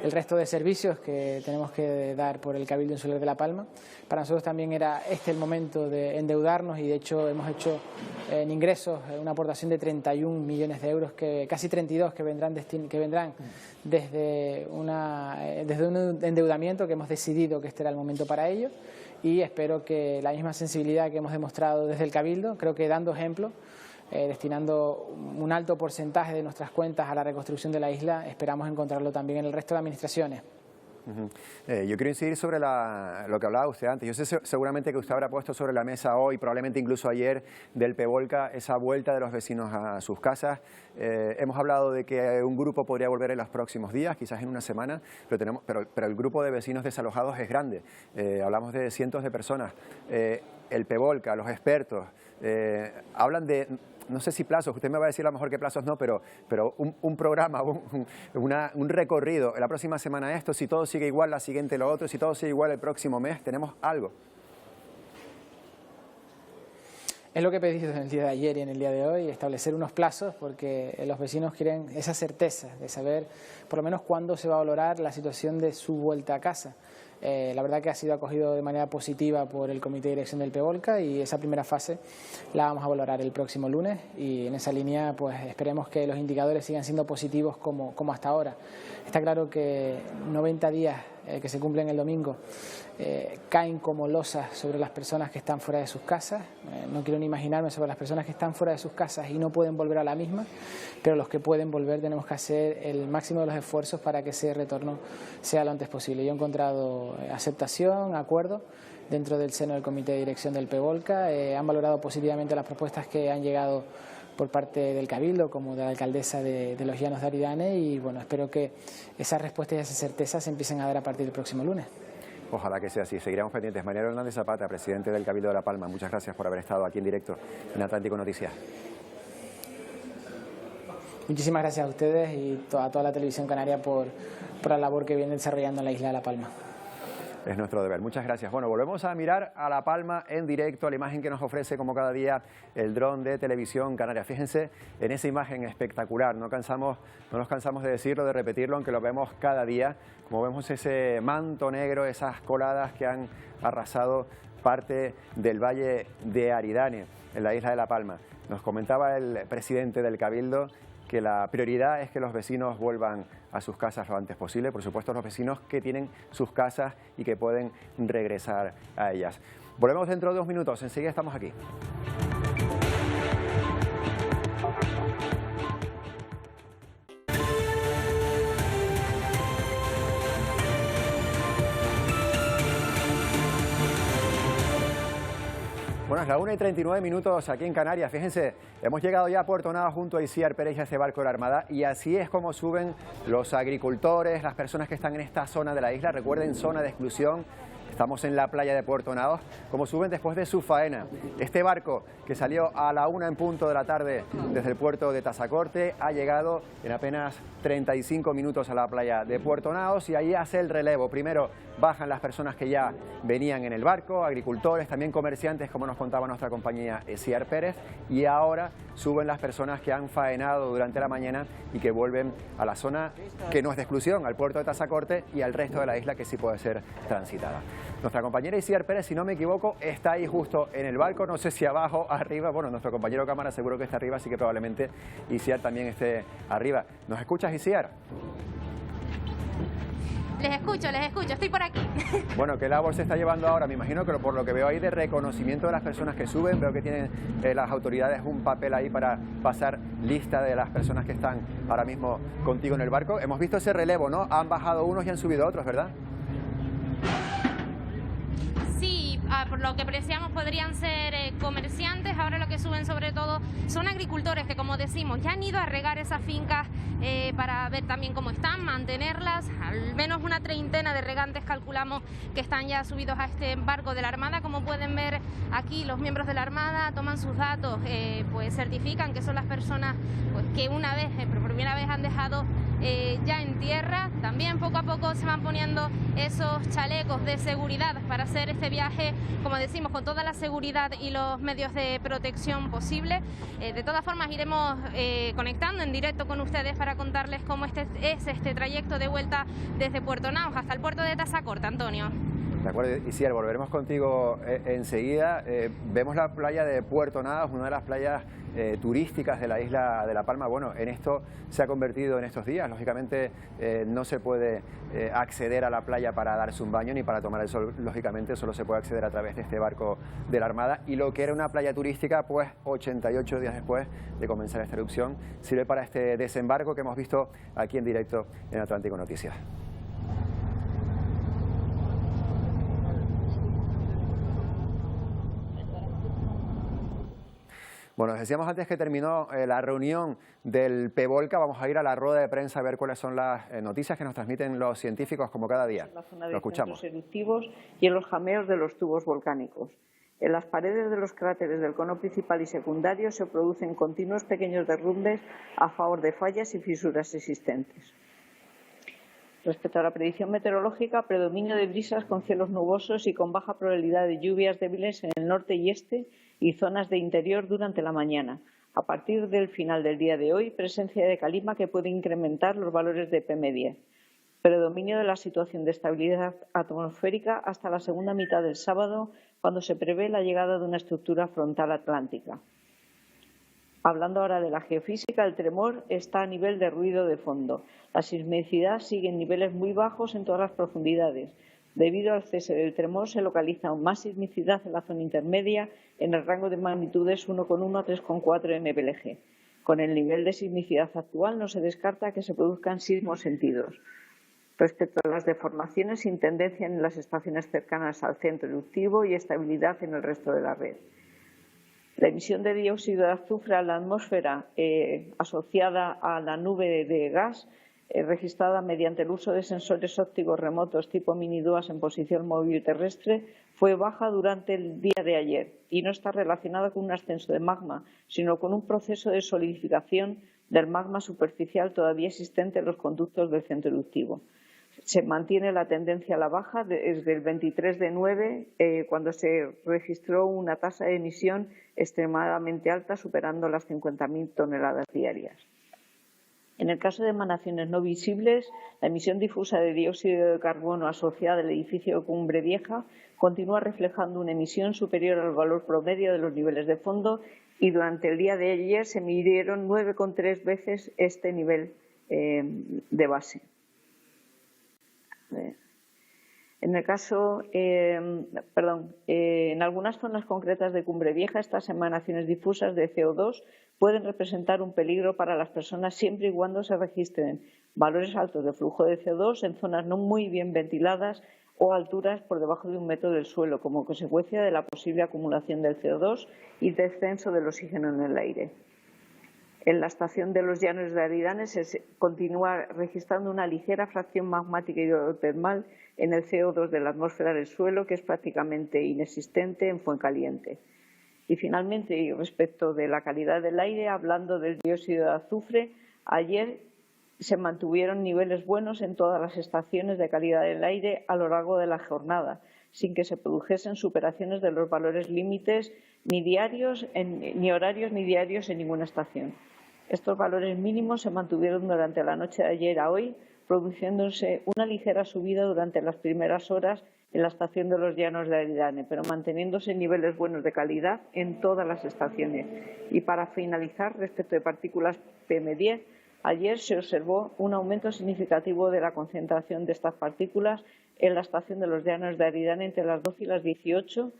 el resto de servicios que tenemos que dar por el Cabildo Insular de La Palma. Para nosotros también era el momento de endeudarnos, y de hecho hemos hecho en ingresos una aportación de 31 millones de euros, que casi 32 que vendrán desde un endeudamiento que hemos decidido que este era el momento para ello, y espero que la misma sensibilidad que hemos demostrado desde el Cabildo, creo que dando ejemplo, destinando un alto porcentaje de nuestras cuentas a la reconstrucción de la isla, esperamos encontrarlo también en el resto de administraciones. Yo quiero incidir sobre lo que hablaba usted antes. Yo sé seguramente que usted habrá puesto sobre la mesa hoy, probablemente incluso ayer, del Pevolca, esa vuelta de los vecinos a sus casas. Hemos hablado de que un grupo podría volver en los próximos días, quizás en una semana, pero el grupo de vecinos desalojados es grande. Hablamos de cientos de personas. El Pevolca, los expertos, hablan de... No sé si plazos, usted me va a decir a lo mejor qué plazos no, pero un programa, un recorrido. La próxima semana esto, si todo sigue igual, la siguiente lo otro, si todo sigue igual el próximo mes, tenemos algo. Es lo que he pedido en el día de ayer y en el día de hoy, establecer unos plazos, porque los vecinos quieren esa certeza de saber por lo menos cuándo se va a valorar la situación de su vuelta a casa. La verdad que ha sido acogido de manera positiva por el Comité de Dirección del Pevolca, y esa primera fase la vamos a valorar el próximo lunes, y en esa línea pues esperemos que los indicadores sigan siendo positivos como hasta ahora. Está claro que 90 días que se cumplen el domingo caen como losas sobre las personas que están fuera de sus casas. No quiero ni imaginarme sobre las personas que están fuera de sus casas y no pueden volver a la misma, pero los que pueden volver tenemos que hacer el máximo de los esfuerzos para que ese retorno sea lo antes posible. Yo he encontrado aceptación, acuerdo dentro del seno del Comité de Dirección del Pevolca. Han valorado positivamente las propuestas que han llegado por parte del Cabildo como de la alcaldesa de los Llanos de Aridane, y bueno, espero que esas respuestas y esas certezas se empiecen a dar a partir del próximo lunes. Ojalá que sea así. Seguiremos pendientes. Mariano Hernández Zapata, presidente del Cabildo de La Palma, muchas gracias por haber estado aquí en directo en Atlántico Noticias. Muchísimas gracias a ustedes y a toda la televisión canaria por la labor que viene desarrollando en la isla de La Palma. Es nuestro deber. Muchas gracias. Bueno, volvemos a mirar a La Palma en directo, a la imagen que nos ofrece como cada día el dron de Televisión Canaria. Fíjense en esa imagen espectacular. No nos cansamos de decirlo, de repetirlo, aunque lo vemos cada día. Como vemos ese manto negro, esas coladas que han arrasado parte del Valle de Aridane, en la isla de La Palma. Nos comentaba el presidente del Cabildo que la prioridad es que los vecinos vuelvan a sus casas lo antes posible, por supuesto los vecinos que tienen sus casas y que pueden regresar a ellas. Volvemos dentro de 2 minutos, enseguida estamos aquí. Bueno, es la 1:39 aquí en Canarias. Fíjense, hemos llegado ya a Puerto Nava junto a Isiar Pérez y a ese barco de la Armada, y así es como suben los agricultores, las personas que están en esta zona de la isla. Recuerden, zona de exclusión. Estamos en la playa de Puerto Nava, como suben después de su faena. Este barco, que salió a la 1 en punto de la tarde desde el puerto de Tazacorte, ha llegado en apenas 35 minutos a la playa de Puerto Naos y ahí hace el relevo. Primero bajan las personas que ya venían en el barco, agricultores, también comerciantes, como nos contaba nuestra compañía Isiar Pérez, y ahora suben las personas que han faenado durante la mañana y que vuelven a la zona que no es de exclusión, al puerto de Tazacorte y al resto de la isla que sí puede ser transitada. Nuestra compañera Isiar Pérez, si no me equivoco, está ahí justo en el barco, no sé si abajo, arriba. Bueno, nuestro compañero cámara seguro que está arriba, así que probablemente Isiar también esté arriba. ¿Nos escuchas, Isiar? Les escucho, estoy por aquí. Bueno, ¿qué labor se está llevando ahora? Me imagino que por lo que veo ahí de reconocimiento de las personas que suben, veo que tienen las autoridades un papel ahí para pasar lista de las personas que están ahora mismo contigo en el barco. Hemos visto ese relevo, ¿no? Han bajado unos y han subido otros, ¿verdad? Por lo que apreciamos podrían ser comerciantes. Ahora lo que suben sobre todo son agricultores que, como decimos, ya han ido a regar esas fincas para ver también cómo están, mantenerlas. Al menos una treintena de regantes calculamos que están ya subidos a este barco de la Armada. Como pueden ver aquí, los miembros de la Armada toman sus datos, pues certifican que son las personas pues, que una vez, por primera vez han dejado ya en tierra. También poco a poco se van poniendo esos chalecos de seguridad para hacer este viaje, como decimos, con toda la seguridad y los medios de protección posible. De todas formas iremos conectando en directo con ustedes para contarles cómo es este trayecto de vuelta desde Puerto Naos hasta el puerto de Tazacorte. Antonio. De acuerdo, Isiar, volveremos contigo enseguida. Vemos la playa de Puerto Naos, una de las playas turísticas de la isla de La Palma. Bueno, en esto se ha convertido en estos días. Lógicamente no se puede acceder a la playa para darse un baño ni para tomar el sol. Lógicamente solo se puede acceder a través de este barco de la Armada. Y lo que era una playa turística, pues 88 días después de comenzar esta erupción, sirve para este desembarco que hemos visto aquí en directo en Atlántico Noticias. Bueno, decíamos antes que terminó la reunión del PEVOLCA. Vamos a ir a la rueda de prensa a ver cuáles son las noticias que nos transmiten los científicos como cada día. En la zona de Lo escuchamos. centros eruptivos y en los jameos de los tubos volcánicos. En las paredes de los cráteres del cono principal y secundario se producen continuos pequeños derrumbes a favor de fallas y fisuras existentes. Respecto a la predicción meteorológica, predominio de brisas con cielos nubosos y con baja probabilidad de lluvias débiles en el norte y este y zonas de interior durante la mañana. A partir del final del día de hoy, presencia de calima que puede incrementar los valores de PM10. Predominio de la situación de estabilidad atmosférica hasta la segunda mitad del sábado, cuando se prevé la llegada de una estructura frontal atlántica. Hablando ahora de la geofísica, el tremor está a nivel de ruido de fondo. La sismicidad sigue en niveles muy bajos en todas las profundidades. Debido al cese del tremor, se localiza aún más sismicidad en la zona intermedia, en el rango de magnitudes 1,1 a 3,4 MPLG. Con el nivel de sismicidad actual, no se descarta que se produzcan sismos sentidos. Respecto a las deformaciones, sin tendencia en las estaciones cercanas al centro eruptivo y estabilidad en el resto de la red. La emisión de dióxido de azufre a la atmósfera asociada a la nube de gas registrada mediante el uso de sensores ópticos remotos tipo mini-DUAS en posición móvil terrestre fue baja durante el día de ayer y no está relacionada con un ascenso de magma, sino con un proceso de solidificación del magma superficial todavía existente en los conductos del centro eruptivo. Se mantiene la tendencia a la baja desde el 23/9, cuando se registró una tasa de emisión extremadamente alta, superando las 50.000 toneladas diarias. En el caso de emanaciones no visibles, la emisión difusa de dióxido de carbono asociada al edificio de Cumbre Vieja continúa reflejando una emisión superior al valor promedio de los niveles de fondo y durante el día de ayer se midieron 9,3 veces este nivel de base. En el caso, en algunas zonas concretas de Cumbre Vieja, estas emanaciones difusas de CO2 pueden representar un peligro para las personas siempre y cuando se registren valores altos de flujo de CO2 en zonas no muy bien ventiladas o alturas por debajo de 1 metro del suelo, como consecuencia de la posible acumulación del CO2 y descenso del oxígeno en el aire. En la estación de los Llanos de Aridane se continúa registrando una ligera fracción magmática hidrotermal en el CO2 de la atmósfera del suelo, que es prácticamente inexistente en Fuencaliente. Y finalmente, y respecto de la calidad del aire, hablando del dióxido de azufre, ayer se mantuvieron niveles buenos en todas las estaciones de calidad del aire a lo largo de la jornada, sin que se produjesen superaciones de los valores límites ni horarios ni diarios en ninguna estación. Estos valores mínimos se mantuvieron durante la noche de ayer a hoy, produciéndose una ligera subida durante las primeras horas en la estación de los Llanos de Aridane, pero manteniéndose en niveles buenos de calidad en todas las estaciones. Y para finalizar, respecto de partículas PM10, ayer se observó un aumento significativo de la concentración de estas partículas en la estación de los Llanos de Aridane entre las 12 y las 18,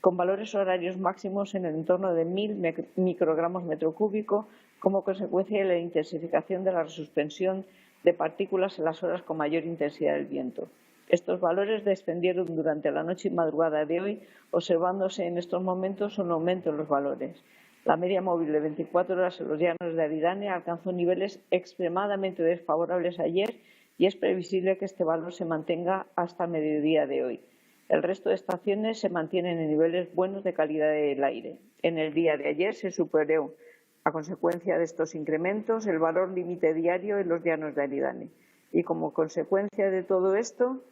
con valores horarios máximos en el entorno de 1.000 microgramos metro cúbico, como consecuencia de la intensificación de la resuspensión de partículas en las horas con mayor intensidad del viento. Estos valores descendieron durante la noche y madrugada de hoy, observándose en estos momentos un aumento en los valores. La media móvil de 24 horas en los Llanos de Aridane alcanzó niveles extremadamente desfavorables ayer y es previsible que este valor se mantenga hasta mediodía de hoy. El resto de estaciones se mantienen en niveles buenos de calidad del aire. En el día de ayer se superó, a consecuencia de estos incrementos, el valor límite diario en los Llanos de Aridane. Y como consecuencia de todo esto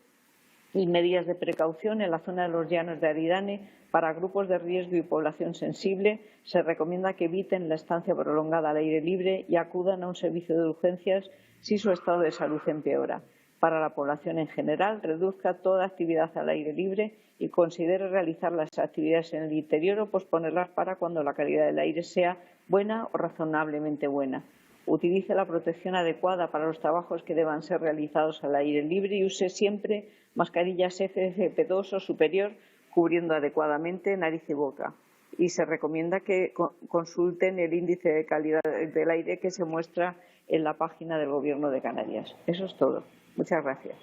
y medidas de precaución en la zona de los Llanos de Aridane, para grupos de riesgo y población sensible, se recomienda que eviten la estancia prolongada al aire libre y acudan a un servicio de urgencias si su estado de salud empeora. Para la población en general, reduzca toda actividad al aire libre y considere realizar las actividades en el interior o posponerlas para cuando la calidad del aire sea buena o razonablemente buena. Utilice la protección adecuada para los trabajos que deban ser realizados al aire libre y use siempre mascarillas FFP2 o superior, cubriendo adecuadamente nariz y boca. Y se recomienda que consulten el índice de calidad del aire que se muestra en la página del Gobierno de Canarias. Eso es todo. Muchas gracias.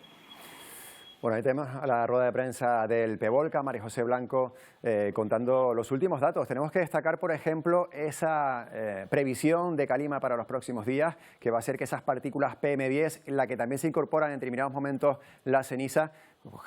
Bueno, ahí tenemos a la rueda de prensa del PEVOLCA, María José Blanco, contando los últimos datos. Tenemos que destacar, por ejemplo, esa previsión de Calima para los próximos días, que va a ser que esas partículas PM10, en la que también se incorporan en determinados momentos la ceniza,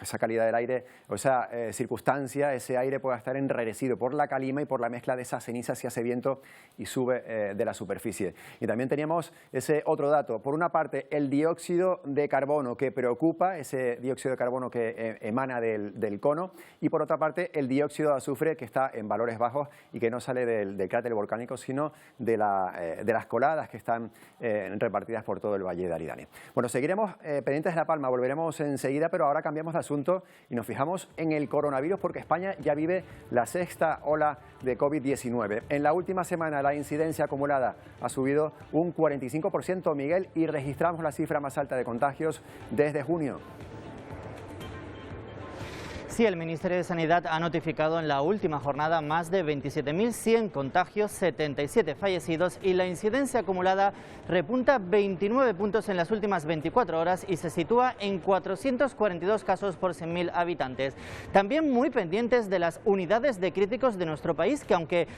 esa calidad del aire, o esa circunstancia, ese aire pueda estar enrarecido por la calima y por la mezcla de esa ceniza si hace viento y sube de la superficie. Y también teníamos ese otro dato. Por una parte, el dióxido de carbono que preocupa, ese dióxido de carbono que emana del cono, y por otra parte, el dióxido de azufre que está en valores bajos y que no sale del cráter volcánico, sino de las coladas que están repartidas por todo el valle de Aridane. Bueno, seguiremos pendientes de La Palma, volveremos enseguida, pero ahora cambiamos de asunto y nos fijamos en el coronavirus porque España ya vive la sexta ola de COVID-19. En la última semana la incidencia acumulada ha subido un 45%, Miguel, y registramos la cifra más alta de contagios desde junio. Sí, el Ministerio de Sanidad ha notificado en la última jornada más de 27.100 contagios, 77 fallecidos y la incidencia acumulada repunta 29 puntos en las últimas 24 horas y se sitúa en 442 casos por 100.000 habitantes. También muy pendientes de las unidades de críticos de nuestro país, que aunque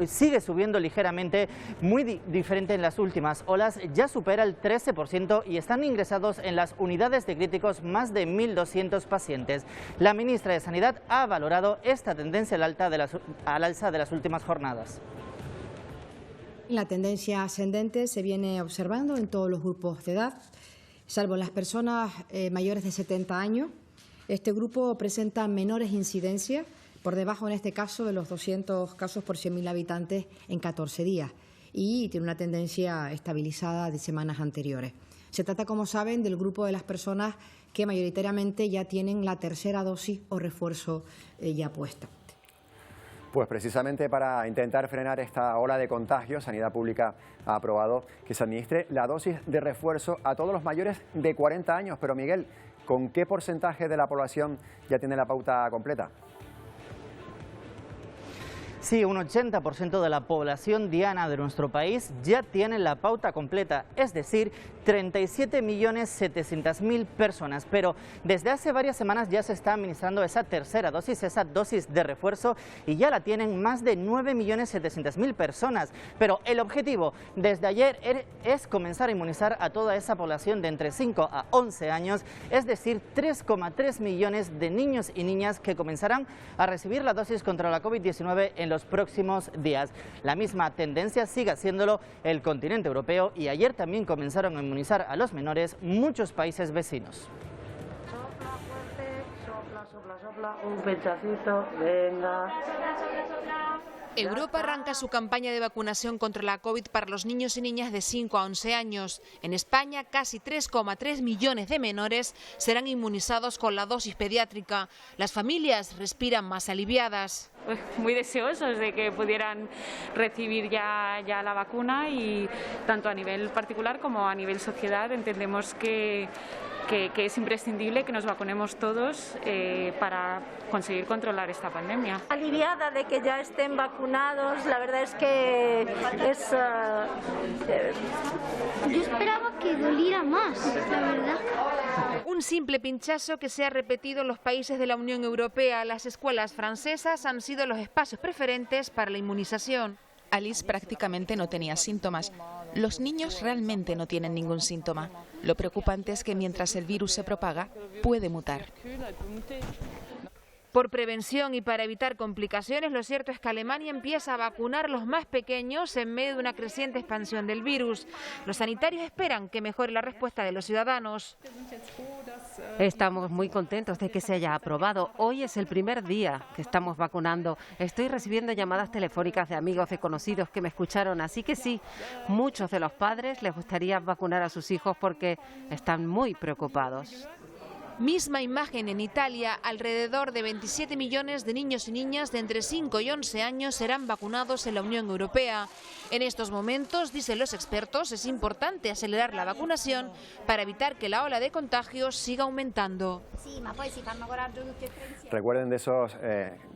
sigue subiendo ligeramente, muy diferente en las últimas olas, ya supera el 13% y están ingresados en las unidades de críticos más de 1.200 pacientes. La ministra de Sanidad ha valorado esta tendencia al alza de las últimas jornadas. La tendencia ascendente se viene observando en todos los grupos de edad. Salvo las personas mayores de 70 años, este grupo presenta menores incidencias, por debajo en este caso de los 200 casos por 100.000 habitantes en 14 días y tiene una tendencia estabilizada de semanas anteriores. Se trata, como saben, del grupo de las personas que mayoritariamente ya tienen la tercera dosis o refuerzo ya puesta. Pues precisamente para intentar frenar esta ola de contagios, Sanidad Pública ha aprobado que se administre la dosis de refuerzo a todos los mayores de 40 años. Pero Miguel, ¿con qué porcentaje de la población ya tiene la pauta completa? Sí, un 80% de la población diana de nuestro país ya tiene la pauta completa, es decir, 37.700.000 personas. Pero desde hace varias semanas ya se está administrando esa tercera dosis, esa dosis de refuerzo, y ya la tienen más de 9.700.000 personas. Pero el objetivo desde ayer es comenzar a inmunizar a toda esa población de entre 5 a 11 años, es decir, 3,3 millones de niños y niñas que comenzarán a recibir la dosis contra la COVID-19 en los próximos días. La misma tendencia sigue haciéndolo el continente europeo y ayer también comenzaron a inmunizar a los menores muchos países vecinos. Sopla fuerte, sopla, sopla, sopla, un pechacito, venga. Europa arranca su campaña de vacunación contra la COVID para los niños y niñas de 5 a 11 años. En España, casi 3,3 millones de menores serán inmunizados con la dosis pediátrica. Las familias respiran más aliviadas. Pues muy deseosos de que pudieran recibir ya la vacuna, y tanto a nivel particular como a nivel sociedad entendemos que es imprescindible que nos vacunemos todos para conseguir controlar esta pandemia. Aliviada de que ya estén vacunados, la verdad es que es... Yo esperaba que doliera más, la verdad. Un simple pinchazo que se ha repetido en los países de la Unión Europea. Las escuelas francesas han sido los espacios preferentes para la inmunización. Alice prácticamente no tenía síntomas. Los niños realmente no tienen ningún síntoma. Lo preocupante es que mientras el virus se propaga, puede mutar. Por prevención y para evitar complicaciones, lo cierto es que Alemania empieza a vacunar a los más pequeños en medio de una creciente expansión del virus. Los sanitarios esperan que mejore la respuesta de los ciudadanos. Estamos muy contentos de que se haya aprobado. Hoy es el primer día que estamos vacunando. Estoy recibiendo llamadas telefónicas de amigos, de conocidos que me escucharon. Así que sí, muchos de los padres les gustaría vacunar a sus hijos porque están muy preocupados. Misma imagen en Italia, alrededor de 27 millones de niños y niñas de entre 5 y 11 años serán vacunados en la Unión Europea. En estos momentos, dicen los expertos, es importante acelerar la vacunación para evitar que la ola de contagios siga aumentando. Recuerden de esos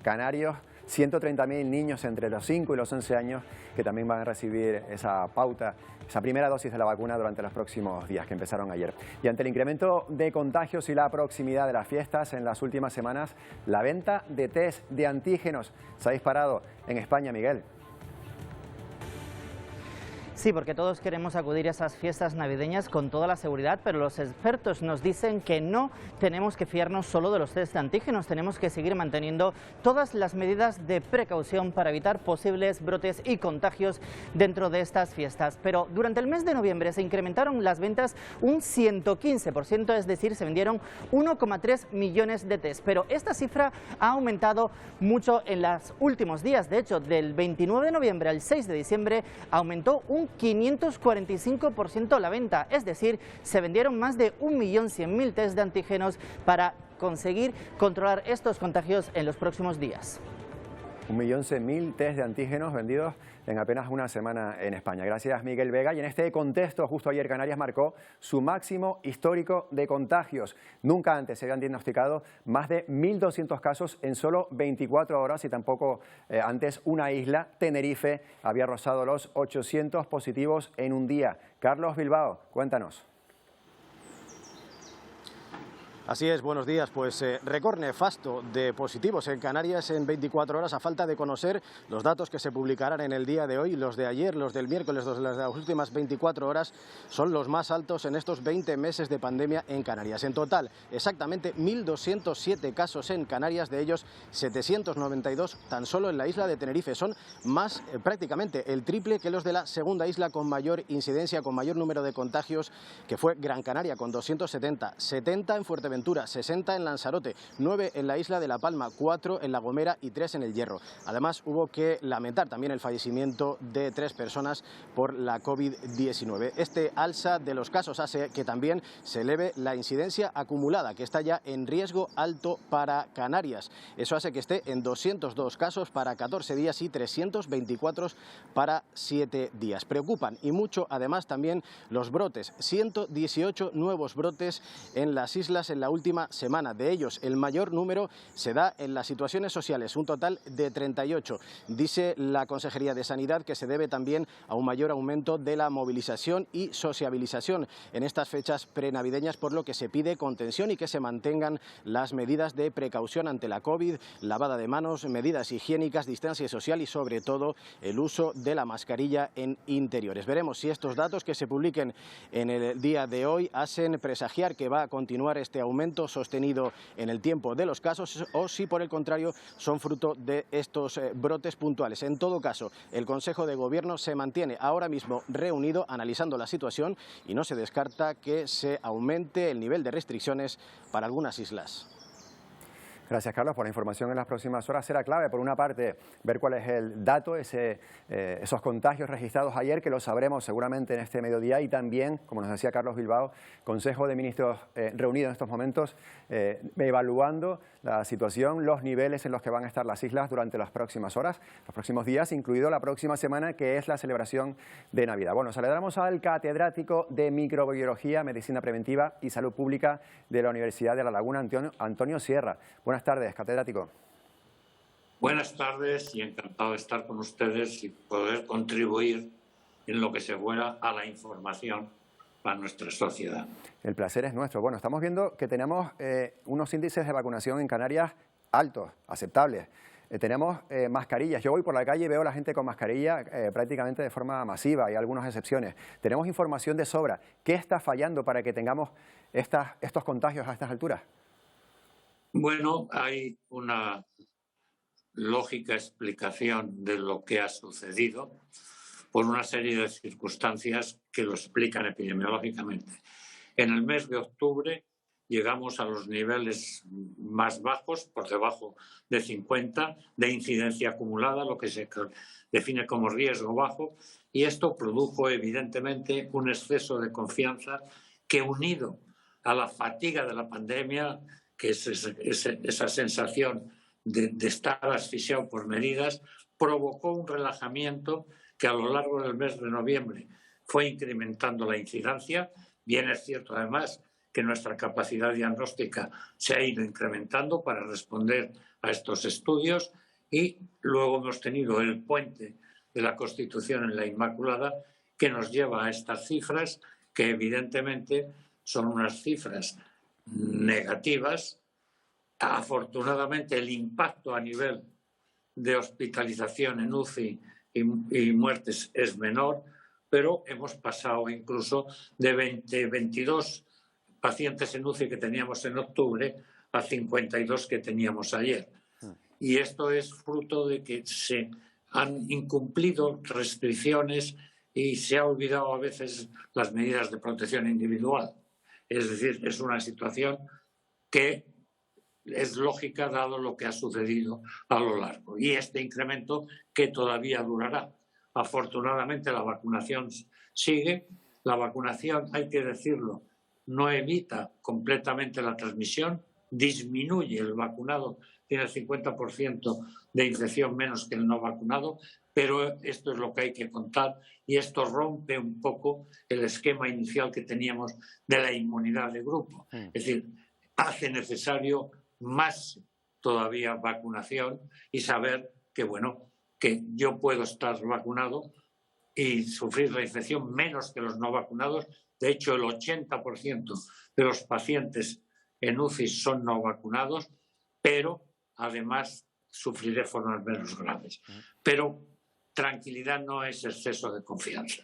canarios, 130.000 niños entre los 5 y los 11 años que también van a recibir esa pauta, esa primera dosis de la vacuna durante los próximos días que empezaron ayer. Y ante el incremento de contagios y la proximidad de las fiestas en las últimas semanas, la venta de test de antígenos se ha disparado en España, Miguel. Sí, porque todos queremos acudir a esas fiestas navideñas con toda la seguridad, pero los expertos nos dicen que no tenemos que fiarnos solo de los test de antígenos, tenemos que seguir manteniendo todas las medidas de precaución para evitar posibles brotes y contagios dentro de estas fiestas. Pero durante el mes de noviembre se incrementaron las ventas un 115%, es decir, se vendieron 1,3 millones de test, pero esta cifra ha aumentado mucho en los últimos días. De hecho, del 29 de noviembre al 6 de diciembre aumentó un 545% la venta, es decir, se vendieron más de 1.100.000 test de antígenos para conseguir controlar estos contagios en los próximos días. 1.100.000 test de antígenos vendidos en apenas una semana en España. Gracias, Miguel Vega. Y en este contexto, justo ayer Canarias marcó su máximo histórico de contagios. Nunca antes se habían diagnosticado más de 1.200 casos en solo 24 horas y tampoco antes una isla, Tenerife, había rozado los 800 positivos en un día. Carlos Bilbao, cuéntanos. Así es, buenos días. Pues récord nefasto de positivos en Canarias en 24 horas, a falta de conocer los datos que se publicarán en el día de hoy. Los de ayer, los del miércoles, los de las últimas 24 horas son los más altos en estos 20 meses de pandemia en Canarias. En total, exactamente 1.207 casos en Canarias, de ellos 792 tan solo en la isla de Tenerife. Son más, prácticamente el triple que los de la segunda isla con mayor incidencia, con mayor número de contagios, que fue Gran Canaria, con 270, 70 en Fuerteventura, 60 en Lanzarote, 9 en la isla de La Palma, 4 en La Gomera y 3 en El Hierro. Además, hubo que lamentar también el fallecimiento de 3 personas por la COVID-19. Este alza de los casos hace que también se eleve la incidencia acumulada, que está ya en riesgo alto para Canarias. Eso hace que esté en 202 casos para 14 días y 324 para 7 días. Preocupan y mucho además también los brotes. 118 nuevos brotes en las islas en la última semana. De ellos, el mayor número se da en las situaciones sociales, un total de 38. Dice la Consejería de Sanidad que se debe también a un mayor aumento de la movilización y sociabilización en estas fechas prenavideñas, por lo que se pide contención y que se mantengan las medidas de precaución ante la COVID, lavada de manos, medidas higiénicas, distancia social y sobre todo el uso de la mascarilla en interiores. Veremos si estos datos que se publiquen en el día de hoy hacen presagiar que va a continuar este aumento sostenido en el tiempo de los casos o si por el contrario son fruto de estos brotes puntuales. En todo caso, el Consejo de Gobierno se mantiene ahora mismo reunido analizando la situación y no se descarta que se aumente el nivel de restricciones para algunas islas. Gracias, Carlos, por la información. En las próximas horas será clave, por una parte, ver cuál es el dato, esos contagios registrados ayer, que lo sabremos seguramente en este mediodía, y también, como nos decía Carlos Bilbao, Consejo de Ministros reunido en estos momentos, evaluando la situación, los niveles en los que van a estar las islas durante las próximas horas, los próximos días, incluido la próxima semana, que es la celebración de Navidad. Bueno, saludamos al catedrático de Microbiología, Medicina Preventiva y Salud Pública de la Universidad de La Laguna, Antonio Sierra. Buenas tardes, catedrático. Buenas tardes y encantado de estar con ustedes y poder contribuir en lo que se fuera a la información para nuestra sociedad. El placer es nuestro. Bueno, estamos viendo que tenemos unos índices de vacunación en Canarias altos, aceptables. Tenemos mascarillas. Yo voy por la calle y veo a la gente con mascarilla prácticamente de forma masiva, hay algunas excepciones. Tenemos información de sobra. ¿Qué está fallando para que tengamos estos contagios a estas alturas? Bueno, hay una lógica explicación de lo que ha sucedido por una serie de circunstancias que lo explican epidemiológicamente. En el mes de octubre llegamos a los niveles más bajos, por debajo de 50, de incidencia acumulada, lo que se define como riesgo bajo, y esto produjo evidentemente un exceso de confianza que, unido a la fatiga de la pandemia, que es esa sensación de estar asfixiado por medidas, provocó un relajamiento que a lo largo del mes de noviembre fue incrementando la incidencia. Bien es cierto además que nuestra capacidad diagnóstica se ha ido incrementando para responder a estos estudios, y luego hemos tenido el puente de la Constitución en la Inmaculada, que nos lleva a estas cifras que evidentemente son unas cifras negativas. Afortunadamente el impacto a nivel de hospitalización en UCI y muertes es menor, pero hemos pasado incluso de 22 pacientes en UCI que teníamos en octubre a 52 que teníamos ayer. Y esto es fruto de que se han incumplido restricciones y se ha olvidado a veces las medidas de protección individual. Es decir, es una situación que es lógica dado lo que ha sucedido a lo largo. Y este incremento que todavía durará. Afortunadamente la vacunación sigue. La vacunación, hay que decirlo, no evita completamente la transmisión, disminuye el vacunado, tiene el 50% de infección menos que el no vacunado, pero esto es lo que hay que contar y esto rompe un poco el esquema inicial que teníamos de la inmunidad de grupo. Es decir, hace necesario más todavía vacunación y saber que, bueno, que yo puedo estar vacunado y sufrir la infección menos que los no vacunados. De hecho, el 80% de los pacientes en UCI son no vacunados, pero además sufrir de formas menos graves. Pero tranquilidad no es exceso de confianza.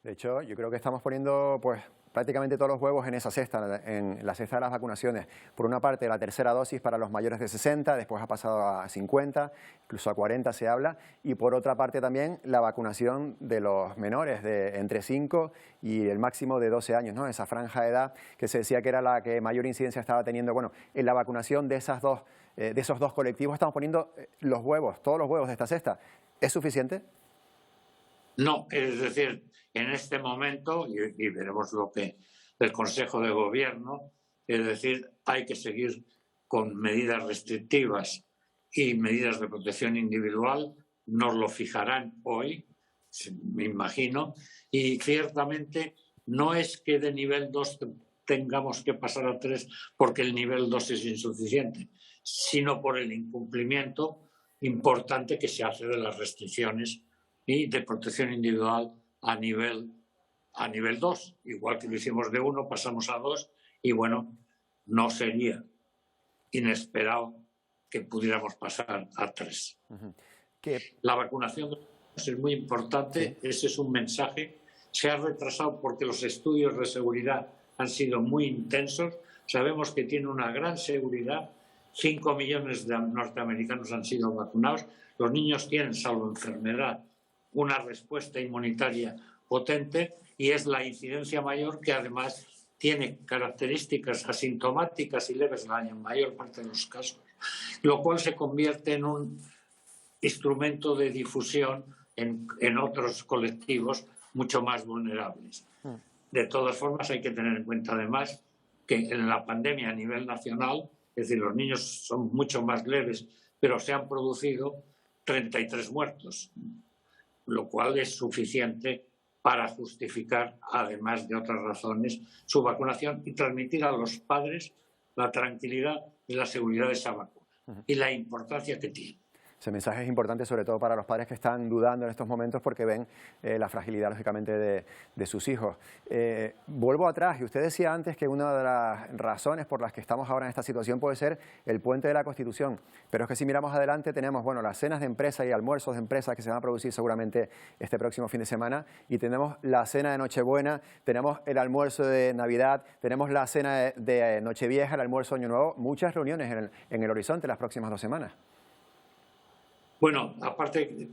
De hecho, yo creo que estamos poniendo pues prácticamente todos los huevos en esa cesta, en la cesta de las vacunaciones. Por una parte, la tercera dosis para los mayores de 60, después ha pasado a 50, incluso a 40 se habla, y por otra parte también la vacunación de los menores de entre 5 y el máximo de 12 años, ¿no? Esa franja de edad que se decía que era la que mayor incidencia estaba teniendo. Bueno, en la vacunación de esos dos colectivos estamos poniendo los huevos, todos los huevos de esta cesta. ¿Es suficiente? No, es decir, en este momento, y veremos lo que el Consejo de Gobierno, es decir, hay que seguir con medidas restrictivas y medidas de protección individual, nos lo fijarán hoy, me imagino, y ciertamente no es que de nivel 2 tengamos que pasar a 3 porque el nivel 2 es insuficiente, sino por el incumplimiento importante que se hace de las restricciones y de protección individual a nivel 2. Igual que lo hicimos de 1, pasamos a 2 y bueno, no sería inesperado que pudiéramos pasar a 3. La vacunación es muy importante, sí. Ese es un mensaje. Se ha retrasado porque los estudios de seguridad han sido muy intensos. Sabemos que tiene una gran seguridad. 5 millones de norteamericanos han sido vacunados. Los niños tienen, salvo enfermedad, una respuesta inmunitaria potente y es la incidencia mayor que además tiene características asintomáticas y leves en la mayor parte de los casos, lo cual se convierte en un instrumento de difusión en otros colectivos mucho más vulnerables. De todas formas, hay que tener en cuenta además que en la pandemia a nivel nacional, es decir, los niños son mucho más leves, pero se han producido 33 muertos, lo cual es suficiente para justificar, además de otras razones, su vacunación y transmitir a los padres la tranquilidad y la seguridad de esa vacuna y la importancia que tiene. Ese mensaje es importante sobre todo para los padres que están dudando en estos momentos porque ven la fragilidad, lógicamente, de sus hijos. Vuelvo atrás y usted decía antes que una de las razones por las que estamos ahora en esta situación puede ser el puente de la Constitución. Pero es que si miramos adelante tenemos bueno, las cenas de empresa y almuerzos de empresa que se van a producir seguramente este próximo fin de semana y tenemos la cena de Nochebuena, tenemos el almuerzo de Navidad, tenemos la cena de Nochevieja, el almuerzo de Año Nuevo, muchas reuniones en el horizonte las próximas 2 semanas. Bueno, aparte,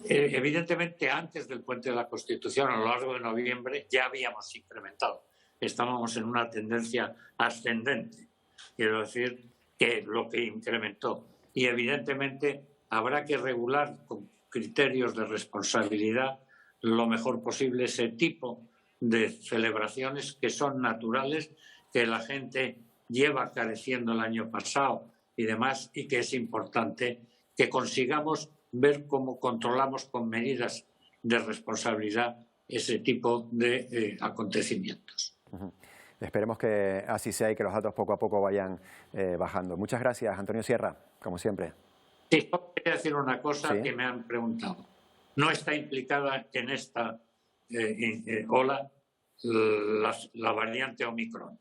evidentemente antes del puente de la Constitución, a lo largo de noviembre, ya habíamos incrementado. Estábamos en una tendencia ascendente, quiero decir, que lo que incrementó. Y evidentemente habrá que regular con criterios de responsabilidad lo mejor posible ese tipo de celebraciones que son naturales, que la gente lleva careciendo el año pasado y demás, y que es importante que consigamos ver cómo controlamos con medidas de responsabilidad ese tipo de acontecimientos. Esperemos que así sea y que los datos poco a poco vayan bajando. Muchas gracias, Antonio Sierra, como siempre. Sí, quería decir una cosa que me han preguntado. No está implicada en esta ola la variante Omicron.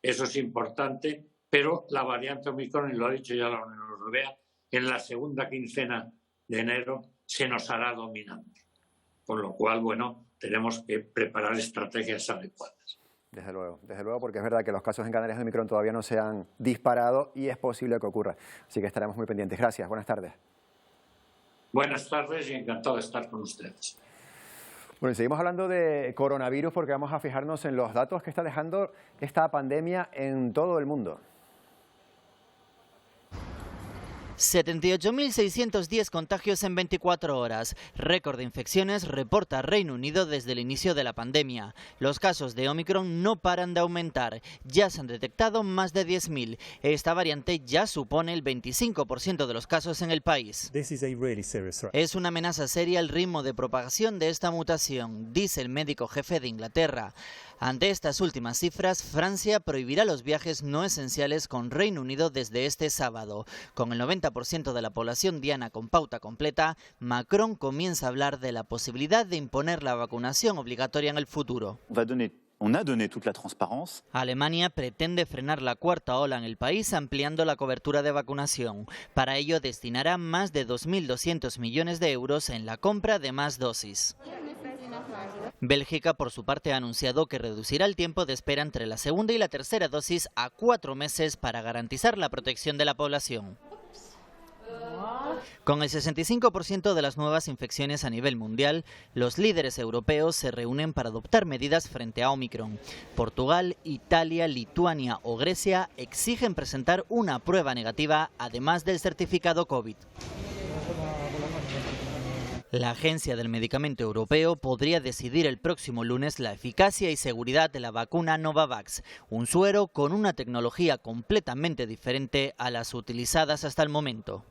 Eso es importante, pero la variante Omicron, y lo ha dicho ya la Unión Europea, en la segunda quincena de enero se nos hará dominante. Con lo cual, bueno, tenemos que preparar estrategias adecuadas. Desde luego, porque es verdad que los casos en Canarias de Omicron todavía no se han disparado y es posible que ocurra. Así que estaremos muy pendientes. Gracias, buenas tardes. Buenas tardes y encantado de estar con ustedes. Bueno, y seguimos hablando de coronavirus porque vamos a fijarnos en los datos que está dejando esta pandemia en todo el mundo. 78.610 contagios en 24 horas. Récord de infecciones reporta Reino Unido desde el inicio de la pandemia. Los casos de Omicron no paran de aumentar. Ya se han detectado más de 10.000. Esta variante ya supone el 25% de los casos en el país. Es una amenaza seria el ritmo de propagación de esta mutación, dice el médico jefe de Inglaterra. Ante estas últimas cifras, Francia prohibirá los viajes no esenciales con Reino Unido desde este sábado. Con el 90% de la población diana con pauta completa, Macron comienza a hablar de la posibilidad de imponer la vacunación obligatoria en el futuro. Alemania pretende frenar la cuarta ola en el país ampliando la cobertura de vacunación. Para ello destinará más de 2.200 millones de euros en la compra de más dosis. Bélgica, por su parte, ha anunciado que reducirá el tiempo de espera entre la segunda y la tercera dosis a 4 meses para garantizar la protección de la población. Con el 65% de las nuevas infecciones a nivel mundial, los líderes europeos se reúnen para adoptar medidas frente a Omicron. Portugal, Italia, Lituania o Grecia exigen presentar una prueba negativa, además del certificado COVID. La Agencia del Medicamento Europeo podría decidir el próximo lunes la eficacia y seguridad de la vacuna Novavax, un suero con una tecnología completamente diferente a las utilizadas hasta el momento.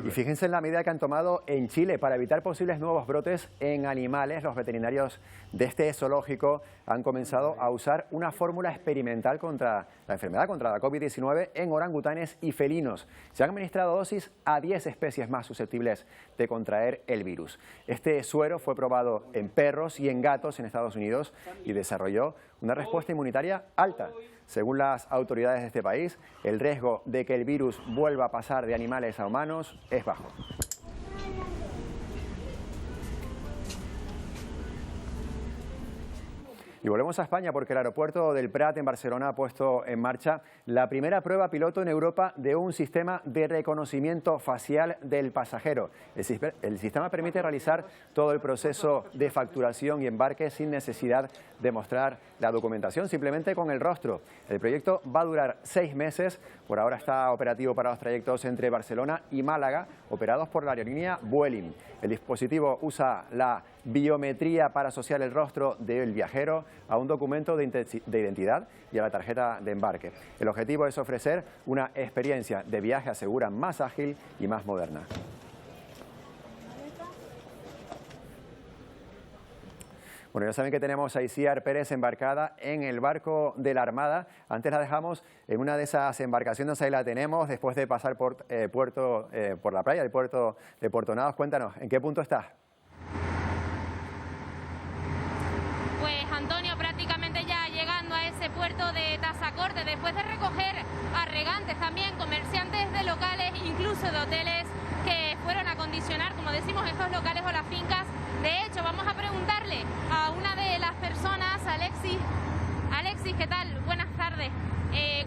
Y fíjense en la medida que han tomado en Chile para evitar posibles nuevos brotes en animales. Los veterinarios de este zoológico han comenzado a usar una fórmula experimental contra la enfermedad, contra la COVID-19 en orangutanes y felinos. Se han administrado dosis a 10 especies más susceptibles de contraer el virus. Este suero fue probado en perros y en gatos en Estados Unidos y desarrolló una respuesta inmunitaria alta. Según las autoridades de este país, el riesgo de que el virus vuelva a pasar de animales a humanos es bajo. Y volvemos a España porque el aeropuerto del Prat en Barcelona ha puesto en marcha la primera prueba piloto en Europa de un sistema de reconocimiento facial del pasajero. El sistema permite realizar todo el proceso de facturación y embarque sin necesidad de mostrar la documentación, simplemente con el rostro. El proyecto va a durar 6 meses. Por ahora está operativo para los trayectos entre Barcelona y Málaga, operados por la aerolínea Vueling. El dispositivo usa la biometría para asociar el rostro del viajero a un documento de identidad y a la tarjeta de embarque. El objetivo es ofrecer una experiencia de viaje, aseguran, más ágil y más moderna. Bueno, ya saben que tenemos a Isiar Pérez embarcada en el barco de la Armada. Antes la dejamos en una de esas embarcaciones, ahí la tenemos, después de pasar por la playa del puerto de Puerto Naos. Cuéntanos, ¿en qué punto estás? Pues Antonio, prácticamente ya llegando a ese puerto de Tazacorte, después de recoger a regantes, también comerciantes de locales, incluso de hoteles que fueron a acondicionar, como decimos, estos locales o las fincas. De hecho, vamos a preguntarle a una de las personas, Alexis. Alexis, ¿qué tal? Buenas tardes.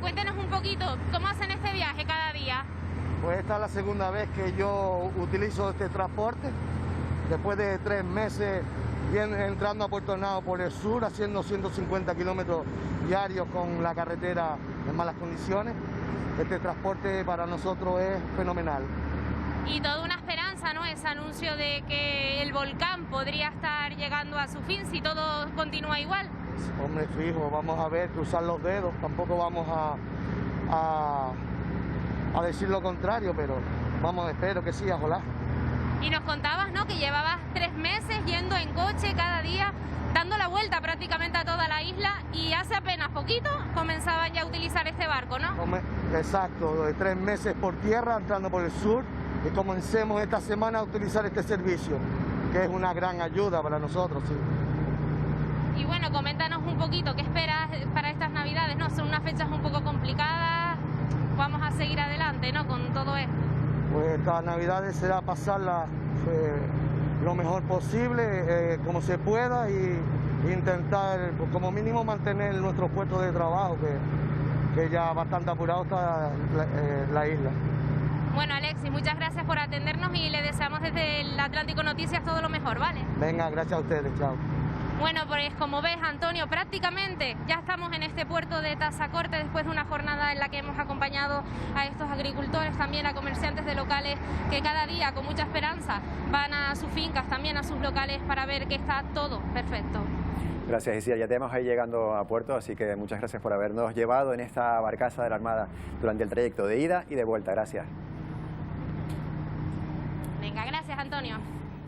Cuéntenos un poquito, ¿cómo hacen este viaje cada día? Pues esta es la segunda vez que yo utilizo este transporte. Después de 3 meses entrando a Puerto Naos por el sur, haciendo 150 kilómetros diarios con la carretera en malas condiciones. Este transporte para nosotros es fenomenal. Y toda una esperanza, ¿no? Ese anuncio de que el volcán podría estar llegando a su fin si todo continúa igual. Hombre, fijo, vamos a ver, cruzar los dedos, tampoco vamos a decir lo contrario, pero vamos, espero que sí, ojalá. Y nos contabas, ¿no?, que llevabas 3 meses yendo en coche cada día, dando la vuelta prácticamente a toda la isla, y hace apenas poquito comenzaban ya a utilizar este barco, ¿no? Exacto, de 3 meses por tierra, entrando por el sur, y comencemos esta semana a utilizar este servicio, que es una gran ayuda para nosotros, sí. Y bueno, coméntanos un poquito, ¿qué esperas para estas Navidades? ¿No? Son unas fechas un poco complicadas, vamos a seguir adelante, ¿no?, con todo esto. Pues estas Navidades será pasarla lo mejor posible, como se pueda, y intentar, pues, como mínimo, mantener nuestro puesto de trabajo, que ya bastante apurado está la isla. Bueno, Alexis, muchas gracias por atendernos y le deseamos desde el Atlántico Noticias todo lo mejor, ¿vale? Venga, gracias a ustedes, chao. Bueno, pues como ves, Antonio, prácticamente ya estamos en este puerto de Tazacorte después de una jornada en la que hemos acompañado a estos agricultores, también a comerciantes de locales que cada día con mucha esperanza van a sus fincas, también a sus locales, para ver que está todo perfecto. Gracias, Isiar. Ya tenemos ahí llegando a puerto, así que muchas gracias por habernos llevado en esta barcaza de la Armada durante el trayecto de ida y de vuelta. Gracias. Venga, gracias, Antonio.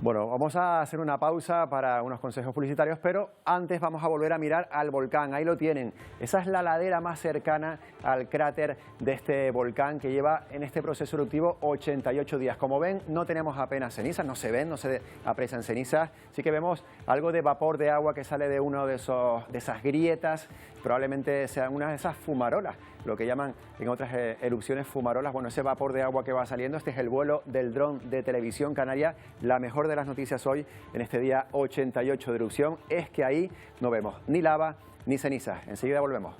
Bueno, vamos a hacer una pausa para unos consejos publicitarios, pero antes vamos a volver a mirar al volcán. Ahí lo tienen. Esa es la ladera más cercana al cráter de este volcán que lleva en este proceso eruptivo 88 días. Como ven, no tenemos apenas cenizas, no se ven, no se aprecian cenizas. Sí que vemos algo de vapor de agua que sale de uno de esas grietas. Probablemente sean una de esas fumarolas, lo que llaman en otras erupciones fumarolas. Bueno, ese vapor de agua que va saliendo, este es el vuelo del dron de Televisión Canaria. La mejor de las noticias hoy, en este día 88 de erupción, es que ahí no vemos ni lava ni cenizas. Enseguida volvemos.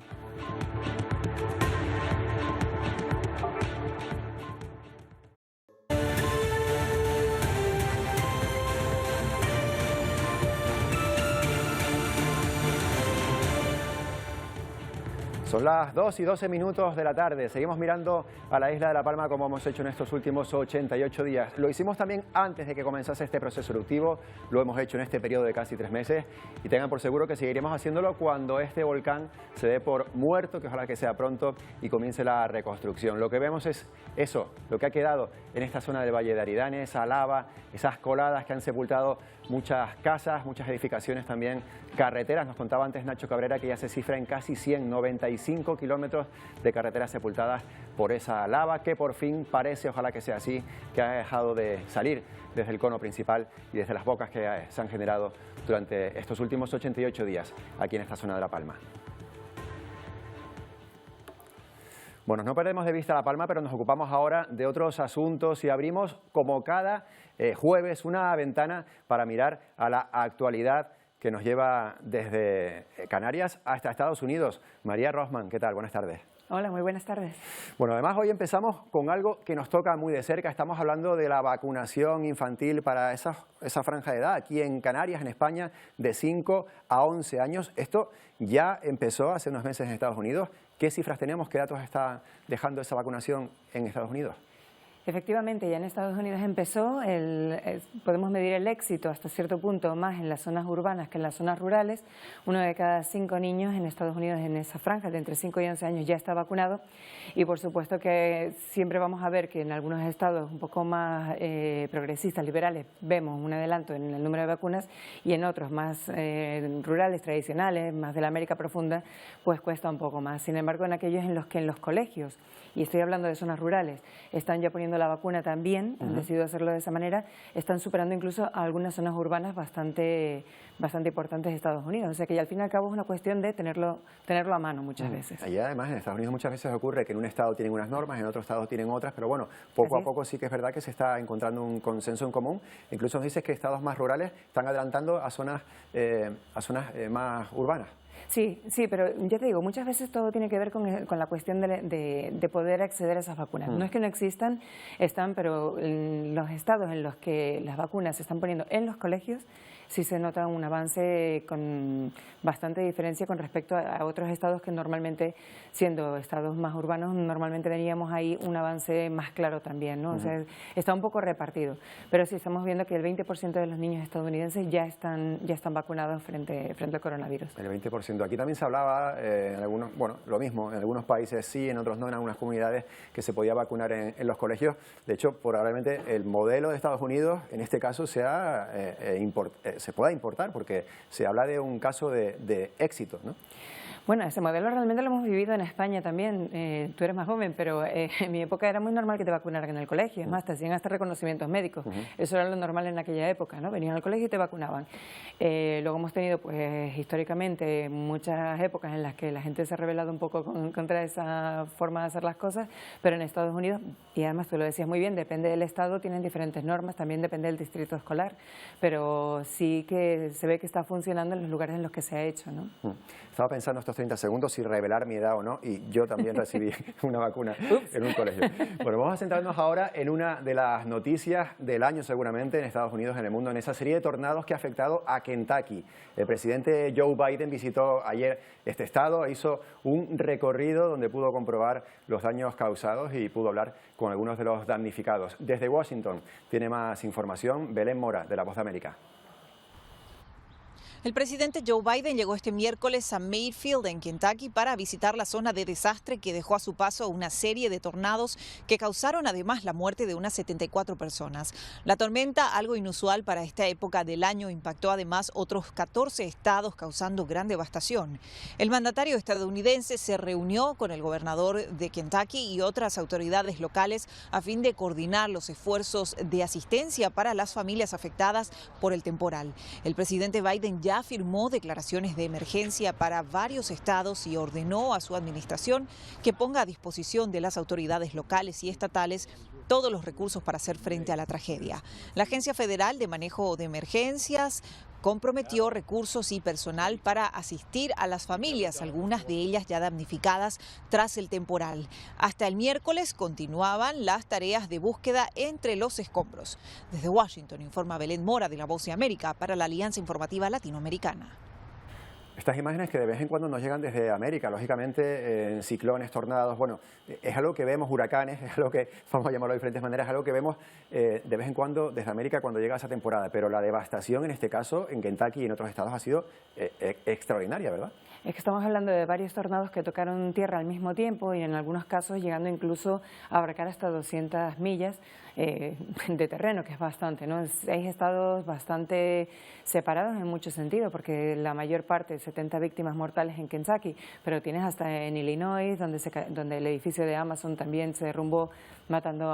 Son las 2 y 12 minutos de la tarde. Seguimos mirando a la isla de La Palma como hemos hecho en estos últimos 88 días. Lo hicimos también antes de que comenzase este proceso eruptivo. Lo hemos hecho en este periodo de casi 3 meses. Y tengan por seguro que seguiremos haciéndolo cuando este volcán se dé por muerto, que ojalá que sea pronto, y comience la reconstrucción. Lo que vemos es eso, lo que ha quedado en esta zona del Valle de Aridane, esa lava, esas coladas que han sepultado muchas casas, muchas edificaciones también, carreteras. Nos contaba antes Nacho Cabrera que ya se cifra en casi 95 kilómetros de carreteras sepultadas por esa lava que por fin parece, ojalá que sea así, que ha dejado de salir desde el cono principal y desde las bocas que se han generado durante estos últimos 88 días aquí en esta zona de La Palma. Bueno, no perdemos de vista La Palma, pero nos ocupamos ahora de otros asuntos y abrimos, como cada jueves, una ventana para mirar a la actualidad que nos lleva desde Canarias hasta Estados Unidos. María Rosman, ¿qué tal? Buenas tardes. Hola, muy buenas tardes. Bueno, además hoy empezamos con algo que nos toca muy de cerca. Estamos hablando de la vacunación infantil para esa franja de edad aquí en Canarias, en España, de 5 a 11 años. Esto ya empezó hace unos meses en Estados Unidos. ¿Qué cifras tenemos? ¿Qué datos está dejando esa vacunación en Estados Unidos? Efectivamente, ya en Estados Unidos empezó, podemos medir el éxito hasta cierto punto más en las zonas urbanas que en las zonas rurales. 1 de cada 5 niños en Estados Unidos en esa franja de entre 5 y 11 años ya está vacunado, y por supuesto que siempre vamos a ver que en algunos estados un poco más progresistas, liberales, vemos un adelanto en el número de vacunas, y en otros más rurales, tradicionales, más de la América profunda, pues cuesta un poco más. Sin embargo, en aquellos en los que en los colegios, y estoy hablando de zonas rurales, están ya poniendo la vacuna también, han decidido hacerlo de esa manera, están superando incluso a algunas zonas urbanas bastante importantes de Estados Unidos. O sea que ya al fin y al cabo es una cuestión de tenerlo a mano muchas veces. Allá además en Estados Unidos muchas veces ocurre que en un estado tienen unas normas, en otro estado tienen otras, pero bueno, poco a poco sí que es verdad que se está encontrando un consenso en común. Incluso nos dices que estados más rurales están adelantando a zonas más urbanas. Sí, pero ya te digo, muchas veces todo tiene que ver con la cuestión de poder acceder a esas vacunas. No es que no existan, están, pero en los estados en los que las vacunas se están poniendo en los colegios, sí se nota un avance con bastante diferencia con respecto a otros estados que normalmente, siendo estados más urbanos, normalmente veníamos ahí un avance más claro también, ¿no? O sea, está un poco repartido. Pero sí estamos viendo que el 20% de los niños estadounidenses ya están vacunados frente al coronavirus. El 20%. Aquí también se hablaba, en algunos, bueno, lo mismo, en algunos países sí, en otros no, en algunas comunidades, que se podía vacunar en los colegios. De hecho, probablemente el modelo de Estados Unidos, en este caso, se pueda importar, porque se habla de un caso de éxito, ¿no? Bueno, ese modelo realmente lo hemos vivido en España también. Tú eres más joven, pero en mi época era muy normal que te vacunaran en el colegio. Es más, te hacían hasta reconocimientos médicos. Eso era lo normal en aquella época, ¿no? Venían al colegio y te vacunaban. Luego hemos tenido, pues, históricamente, muchas épocas en las que la gente se ha rebelado un poco contra esa forma de hacer las cosas, pero en Estados Unidos, y además tú lo decías muy bien, depende del estado, tienen diferentes normas, también depende del distrito escolar, pero sí que se ve que está funcionando en los lugares en los que se ha hecho, ¿no? Estaba pensando estos 30 segundos si revelar mi edad o no, y yo también recibí una vacuna en un colegio. Bueno, vamos a centrarnos ahora en una de las noticias del año seguramente en Estados Unidos, en el mundo, en esa serie de tornados que ha afectado a Kentucky. El presidente Joe Biden visitó ayer este estado, hizo un recorrido donde pudo comprobar los daños causados y pudo hablar con algunos de los damnificados. Desde Washington tiene más información Belén Mora, de La Voz de América. El presidente Joe Biden llegó este miércoles a Mayfield, en Kentucky, para visitar la zona de desastre que dejó a su paso una serie de tornados que causaron además la muerte de unas 74 personas. La tormenta, algo inusual para esta época del año, impactó además otros 14 estados, causando gran devastación. El mandatario estadounidense se reunió con el gobernador de Kentucky y otras autoridades locales a fin de coordinar los esfuerzos de asistencia para las familias afectadas por el temporal. El presidente Biden ya firmó declaraciones de emergencia para varios estados y ordenó a su administración que ponga a disposición de las autoridades locales y estatales todos los recursos para hacer frente a la tragedia. La Agencia Federal de Manejo de Emergencias comprometió recursos y personal para asistir a las familias, algunas de ellas ya damnificadas tras el temporal. Hasta el miércoles continuaban las tareas de búsqueda entre los escombros. Desde Washington informa Belén Mora de La Voz de América para la Alianza Informativa Latinoamericana. Estas imágenes que de vez en cuando nos llegan desde América, lógicamente en ciclones, tornados, bueno, es algo que vemos, huracanes, es algo que, vamos a llamarlo de diferentes maneras, es algo que vemos de vez en cuando desde América cuando llega esa temporada, pero la devastación en este caso, en Kentucky y en otros estados ha sido extraordinaria, ¿verdad? Es que estamos hablando de varios tornados que tocaron tierra al mismo tiempo y en algunos casos llegando incluso a abarcar hasta 200 millas de terreno, que es bastante, ¿no? 6 estados bastante separados en mucho sentido, porque la mayor parte, 70 víctimas mortales en Kentucky, pero tienes hasta en Illinois, donde el edificio de Amazon también se derrumbó, matando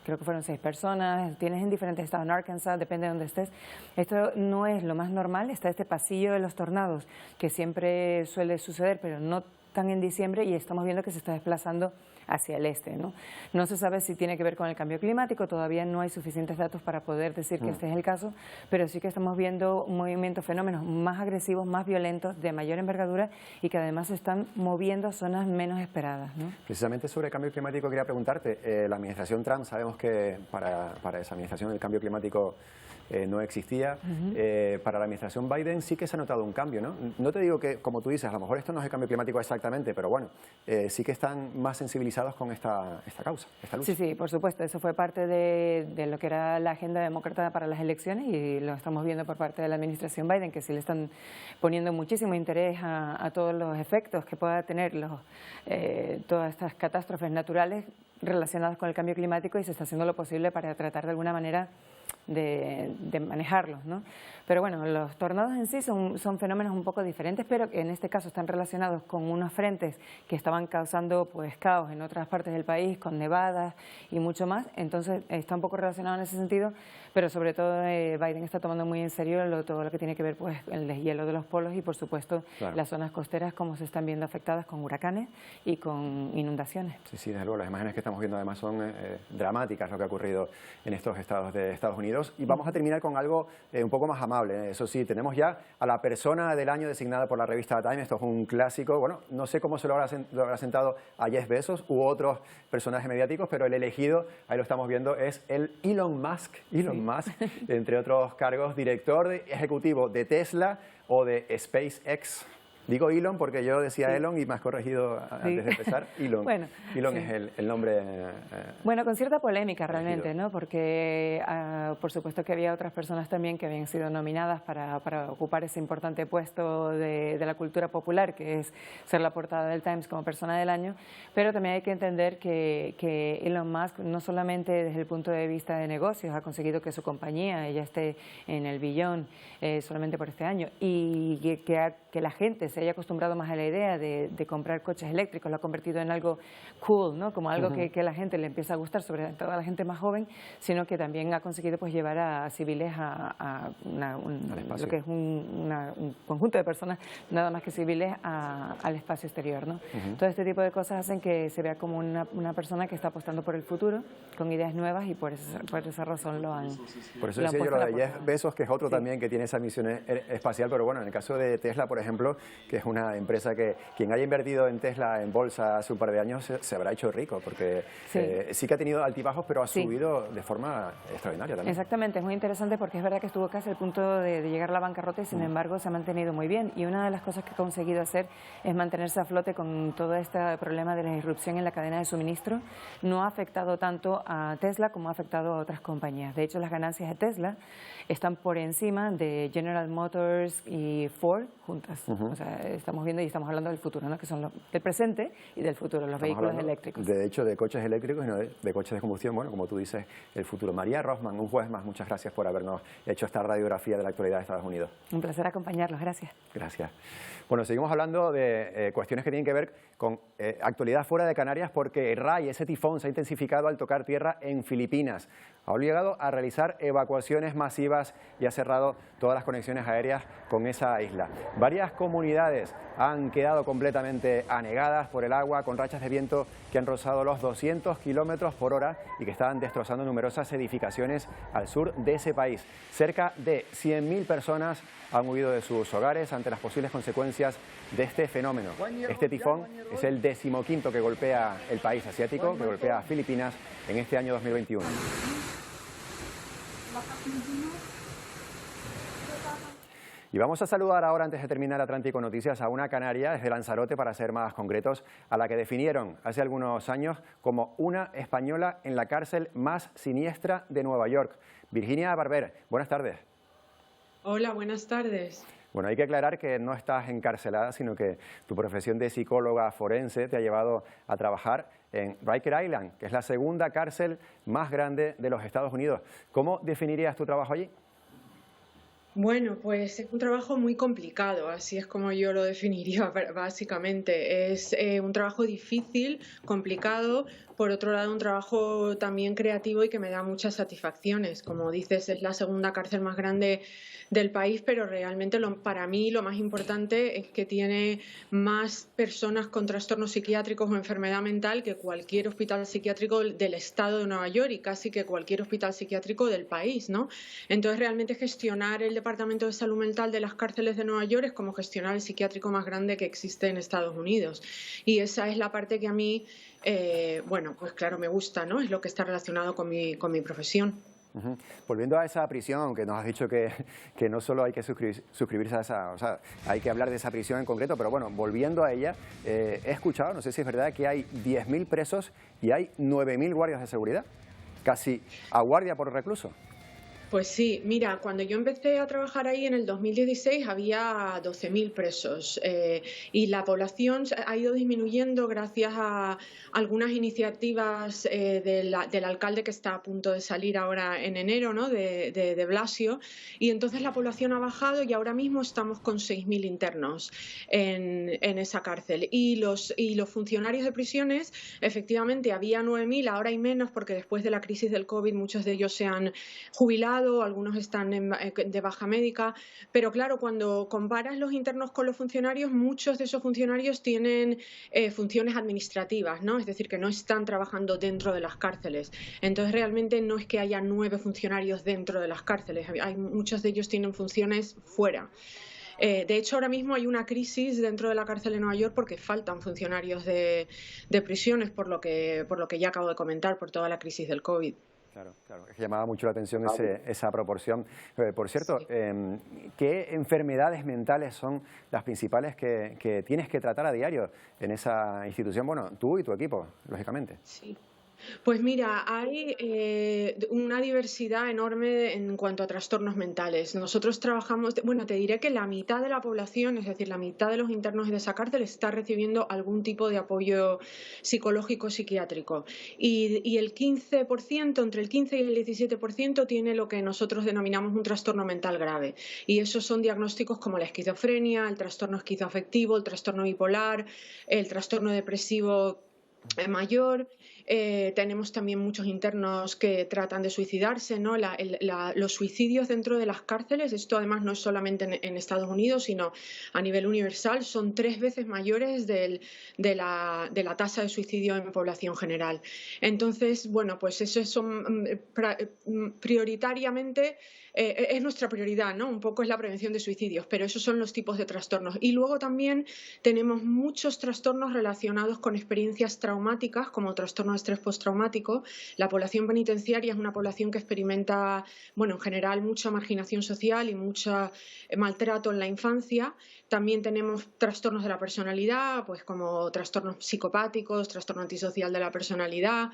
creo que fueron 6 personas, tienes en diferentes estados, en Arkansas, depende de donde estés. Esto no es lo más normal, está este pasillo de los tornados, que siempre suele suceder, pero no tan en diciembre, y estamos viendo que se está desplazando hacia el este, ¿no? No se sabe si tiene que ver con el cambio climático, todavía no hay suficientes datos para poder decir que este es el caso, pero sí que estamos viendo movimientos, fenómenos más agresivos, más violentos, de mayor envergadura y que además se están moviendo a zonas menos esperadas, ¿no? Precisamente sobre el cambio climático quería preguntarte, la administración Trump, sabemos que para esa administración el cambio climático no existía. Para la administración Biden sí que se ha notado un cambio, ¿no? No te digo que, como tú dices, a lo mejor esto no es el cambio climático exactamente, pero bueno, sí que están más sensibilizados con esta causa, esta lucha. Sí, por supuesto, eso fue parte de lo que era la agenda demócrata para las elecciones y lo estamos viendo por parte de la administración Biden, que sí le están poniendo muchísimo interés a todos los efectos que pueda tener todas estas catástrofes naturales relacionadas con el cambio climático, y se está haciendo lo posible para tratar de alguna manera de manejarlos, ¿no? Pero bueno, los tornados en sí son fenómenos un poco diferentes, pero que en este caso están relacionados con unos frentes que estaban causando pues caos en otras partes del país, con nevadas y mucho más. Entonces está un poco relacionado en ese sentido, pero sobre todo Biden está tomando muy en serio todo lo que tiene que ver pues el deshielo de los polos y por supuesto las zonas costeras, como se están viendo afectadas con huracanes y con inundaciones. Sí, desde luego, las imágenes que estamos viendo además son dramáticas, lo que ha ocurrido en estos estados de Estados Unidos. Y vamos a terminar con algo un poco más amable. Eso sí, tenemos ya a la persona del año designada por la revista Time. Esto es un clásico. Bueno, no sé cómo se lo habrá sentado a Jeff Bezos u otros personajes mediáticos, pero el elegido, ahí lo estamos viendo, es el Elon Musk, entre otros cargos, director ejecutivo de Tesla o de SpaceX. Digo Elon porque yo decía Elon y me has corregido antes de empezar. Elon, bueno, Elon es el nombre. Bueno, con cierta polémica realmente, ¿no? Porque por supuesto que había otras personas también que habían sido nominadas para ocupar ese importante puesto de la cultura popular, que es ser la portada del Times como persona del año, pero también hay que entender que Elon Musk no solamente desde el punto de vista de negocios ha conseguido que su compañía ya esté en el billón solamente por este año, y que la gente se haya acostumbrado más a la idea de comprar coches eléctricos, lo ha convertido en algo cool, ¿no? Como algo que a la gente le empieza a gustar, sobre todo a la gente más joven, sino que también ha conseguido pues llevar a civiles a lo que es un conjunto de personas, nada más que civiles, al espacio exterior, ¿no? Todo este tipo de cosas hacen que se vea como una persona que está apostando por el futuro, con ideas nuevas, y por esa razón lo han Por eso decía yo lo de Jeff Bezos, que es otro también que tiene esa misión espacial, pero bueno, en el caso de Tesla, por ejemplo, que es una empresa que quien haya invertido en Tesla en bolsa hace un par de años se habrá hecho rico, porque sí que ha tenido altibajos, pero ha subido de forma extraordinaria también. Exactamente, es muy interesante porque es verdad que estuvo casi al punto de llegar a la bancarrota y sin embargo se ha mantenido muy bien. Y una de las cosas que ha conseguido hacer es mantenerse a flote con todo este problema de la irrupción en la cadena de suministro. No ha afectado tanto a Tesla como ha afectado a otras compañías. De hecho, las ganancias de Tesla están por encima de General Motors y Ford juntas. O sea, estamos viendo y estamos hablando del futuro, ¿no? Que son del presente y del futuro, los vehículos eléctricos. De hecho, de coches eléctricos y no de coches de combustión, bueno, como tú dices, el futuro. María Rossmann, un jueves más, muchas gracias por habernos hecho esta radiografía de la actualidad de Estados Unidos. Un placer acompañarlos, gracias. Gracias. Bueno, seguimos hablando de cuestiones que tienen que ver con actualidad fuera de Canarias, porque Rai, ese tifón, se ha intensificado al tocar tierra en Filipinas. Ha obligado a realizar evacuaciones masivas y ha cerrado todas las conexiones aéreas con esa isla. Varias comunidades han quedado completamente anegadas por el agua, con rachas de viento que han rozado los 200 kilómetros por hora y que estaban destrozando numerosas edificaciones al sur de ese país. Cerca de 100.000 personas han huido de sus hogares ante las posibles consecuencias de este fenómeno. Este tifón es el 15º que golpea el país asiático, que golpea a Filipinas en este año 2021. Y vamos a saludar ahora, antes de terminar Atlántico Noticias, a una canaria desde Lanzarote, para ser más concretos, a la que definieron hace algunos años como una española en la cárcel más siniestra de Nueva York. Virginia Barber, buenas tardes. Hola, buenas tardes. Bueno, hay que aclarar que no estás encarcelada, sino que tu profesión de psicóloga forense te ha llevado a trabajar en Riker Island, que es la segunda cárcel más grande de los Estados Unidos. ¿Cómo definirías tu trabajo allí? Bueno, pues es un trabajo muy complicado, así es como yo lo definiría básicamente. Es un trabajo difícil, complicado, por otro lado un trabajo también creativo y que me da muchas satisfacciones. Como dices, es la segunda cárcel más grande del país, pero realmente para mí lo más importante es que tiene más personas con trastornos psiquiátricos o enfermedad mental que cualquier hospital psiquiátrico del estado de Nueva York y casi que cualquier hospital psiquiátrico del país, ¿no? Entonces realmente gestionar el Departamento de Salud Mental de las cárceles de Nueva York es como gestionar el psiquiátrico más grande que existe en Estados Unidos. Y esa es la parte que a mí, bueno, pues claro, me gusta, ¿no? Es lo que está relacionado con mi profesión. Volviendo a esa prisión, aunque nos has dicho que no solo hay que suscribirse a esa, o sea, hay que hablar de esa prisión en concreto, pero bueno, volviendo a ella, he escuchado, no sé si es verdad, que hay 10.000 presos y hay 9.000 guardias de seguridad, casi a guardia por recluso. Pues sí, mira, cuando yo empecé a trabajar ahí en el 2016 había 12.000 presos y la población ha ido disminuyendo gracias a algunas iniciativas del alcalde que está a punto de salir ahora en enero, ¿no? de Blasio, y entonces la población ha bajado y ahora mismo estamos con 6.000 internos en esa cárcel. Y los funcionarios de prisiones, efectivamente había 9.000, ahora hay menos porque después de la crisis del COVID muchos de ellos se han jubilado, algunos están de baja médica, pero claro, cuando comparas los internos con los funcionarios, muchos de esos funcionarios tienen funciones administrativas, ¿no? Es decir, que no están trabajando dentro de las cárceles. Entonces, realmente no es que haya 9 funcionarios dentro de las cárceles, muchos de ellos tienen funciones fuera. De hecho, ahora mismo hay una crisis dentro de la cárcel de Nueva York porque faltan funcionarios de prisiones, por lo que ya acabo de comentar, por toda la crisis del COVID. Claro, claro, es que llamaba mucho la atención esa proporción. Por cierto, sí. ¿Qué enfermedades mentales son las principales que tienes que tratar a diario en esa institución? Bueno, tú y tu equipo, lógicamente. Sí. Pues mira, hay una diversidad enorme en cuanto a trastornos mentales. Nosotros trabajamos, bueno, te diré que la mitad de la población, es decir, la mitad de los internos de esa cárcel está recibiendo algún tipo de apoyo psicológico psiquiátrico. Y el 15%, entre el 15 y el 17% tiene lo que nosotros denominamos un trastorno mental grave. Y esos son diagnósticos como la esquizofrenia, el trastorno esquizoafectivo, el trastorno bipolar, el trastorno depresivo mayor. Tenemos también muchos internos que tratan de suicidarse, ¿no? Los suicidios dentro de las cárceles, esto además no es solamente en Estados Unidos, sino a nivel universal, son 3 veces mayores de la tasa de suicidio en población general. Entonces, bueno, pues eso son prioritariamente... es nuestra prioridad, ¿no? Un poco es la prevención de suicidios, pero esos son los tipos de trastornos. Y luego también tenemos muchos trastornos relacionados con experiencias traumáticas, como trastorno de estrés postraumático. La población penitenciaria es una población que experimenta, bueno, en general mucha marginación social y mucho maltrato en la infancia. También tenemos trastornos de la personalidad, pues como trastornos psicopáticos, trastorno antisocial de la personalidad.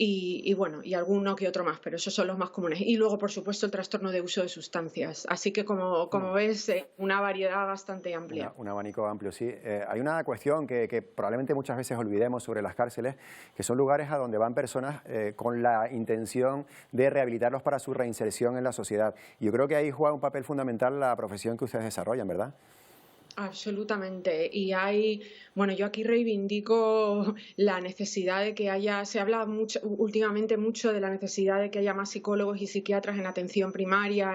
Y bueno, y alguno que otro más, pero esos son los más comunes. Y luego, por supuesto, el trastorno de uso de sustancias. Así que, como ves, una variedad bastante amplia. Un abanico amplio, sí. Hay una cuestión que probablemente muchas veces olvidemos sobre las cárceles, que son lugares a donde van personas con la intención de rehabilitarlos para su reinserción en la sociedad. Yo creo que ahí juega un papel fundamental la profesión que ustedes desarrollan, ¿verdad? Absolutamente. Y bueno, yo aquí reivindico la necesidad de que haya, se habla últimamente mucho de la necesidad de que haya más psicólogos y psiquiatras en atención primaria,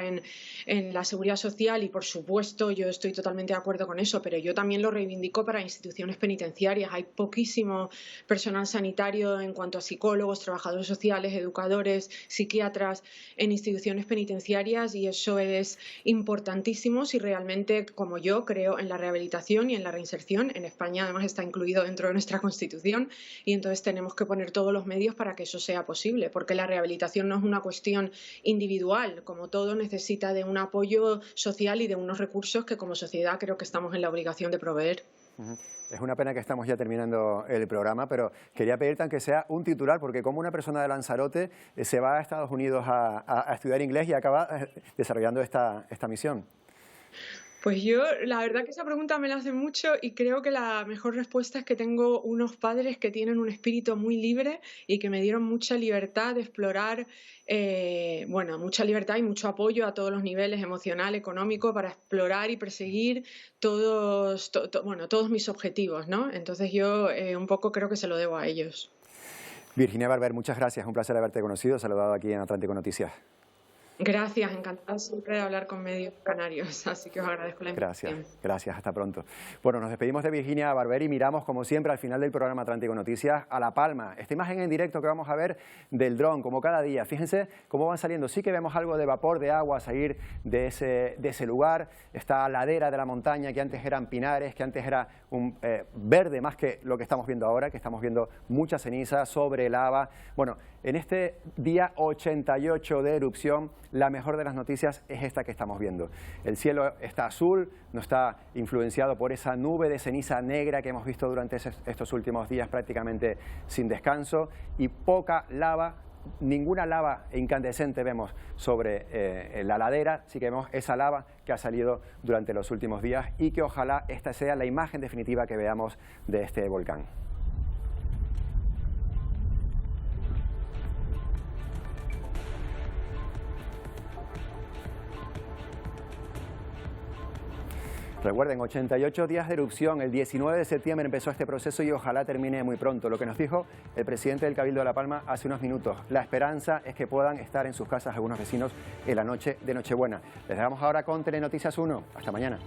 en la seguridad social, y por supuesto yo estoy totalmente de acuerdo con eso, pero yo también lo reivindico para instituciones penitenciarias. Hay poquísimo personal sanitario en cuanto a psicólogos, trabajadores sociales, educadores, psiquiatras en instituciones penitenciarias, y eso es importantísimo si realmente, como yo, creo en la rehabilitación y en la reinserción. En España además está incluido dentro de nuestra Constitución, y entonces tenemos que poner todos los medios para que eso sea posible, porque la rehabilitación no es una cuestión individual, como todo necesita de un apoyo social y de unos recursos que como sociedad creo que estamos en la obligación de proveer. Es una pena que estamos ya terminando el programa, pero quería pedirte aunque sea un titular, porque como una persona de Lanzarote se va a Estados Unidos a estudiar inglés y acaba desarrollando esta misión. Pues yo, la verdad que esa pregunta me la hacen mucho, y creo que la mejor respuesta es que tengo unos padres que tienen un espíritu muy libre y que me dieron mucha libertad de explorar, bueno, mucha libertad y mucho apoyo a todos los niveles, emocional, económico, para explorar y perseguir todos mis objetivos, ¿no? Entonces yo un poco creo que se lo debo a ellos. Virginia Barber, muchas gracias, un placer haberte conocido, saludado aquí en Atlántico Noticias. Gracias, encantada siempre de hablar con medios canarios, así que os agradezco la invitación. Gracias, hasta pronto. Bueno, nos despedimos de Virginia Barber y miramos, como siempre, al final del programa Atlántico Noticias, a La Palma. Esta imagen en directo que vamos a ver del dron, como cada día. Fíjense cómo van saliendo. Sí que vemos algo de vapor de agua salir de ese lugar. Esta ladera de la montaña que antes eran pinares, que antes era un verde más que lo que estamos viendo ahora, que estamos viendo mucha ceniza sobre lava. Bueno, en este día 88 de erupción, la mejor de las noticias es esta que estamos viendo. El cielo está azul, no está influenciado por esa nube de ceniza negra que hemos visto durante estos últimos días prácticamente sin descanso, y poca lava, ninguna lava incandescente vemos sobre la ladera. Sí que vemos esa lava que ha salido durante los últimos días, y que ojalá esta sea la imagen definitiva que veamos de este volcán. Recuerden, 88 días de erupción, el 19 de septiembre empezó este proceso y ojalá termine muy pronto. Lo que nos dijo el presidente del Cabildo de La Palma hace unos minutos, la esperanza es que puedan estar en sus casas algunos vecinos en la noche de Nochebuena. Les dejamos ahora con Telenoticias 1. Hasta mañana.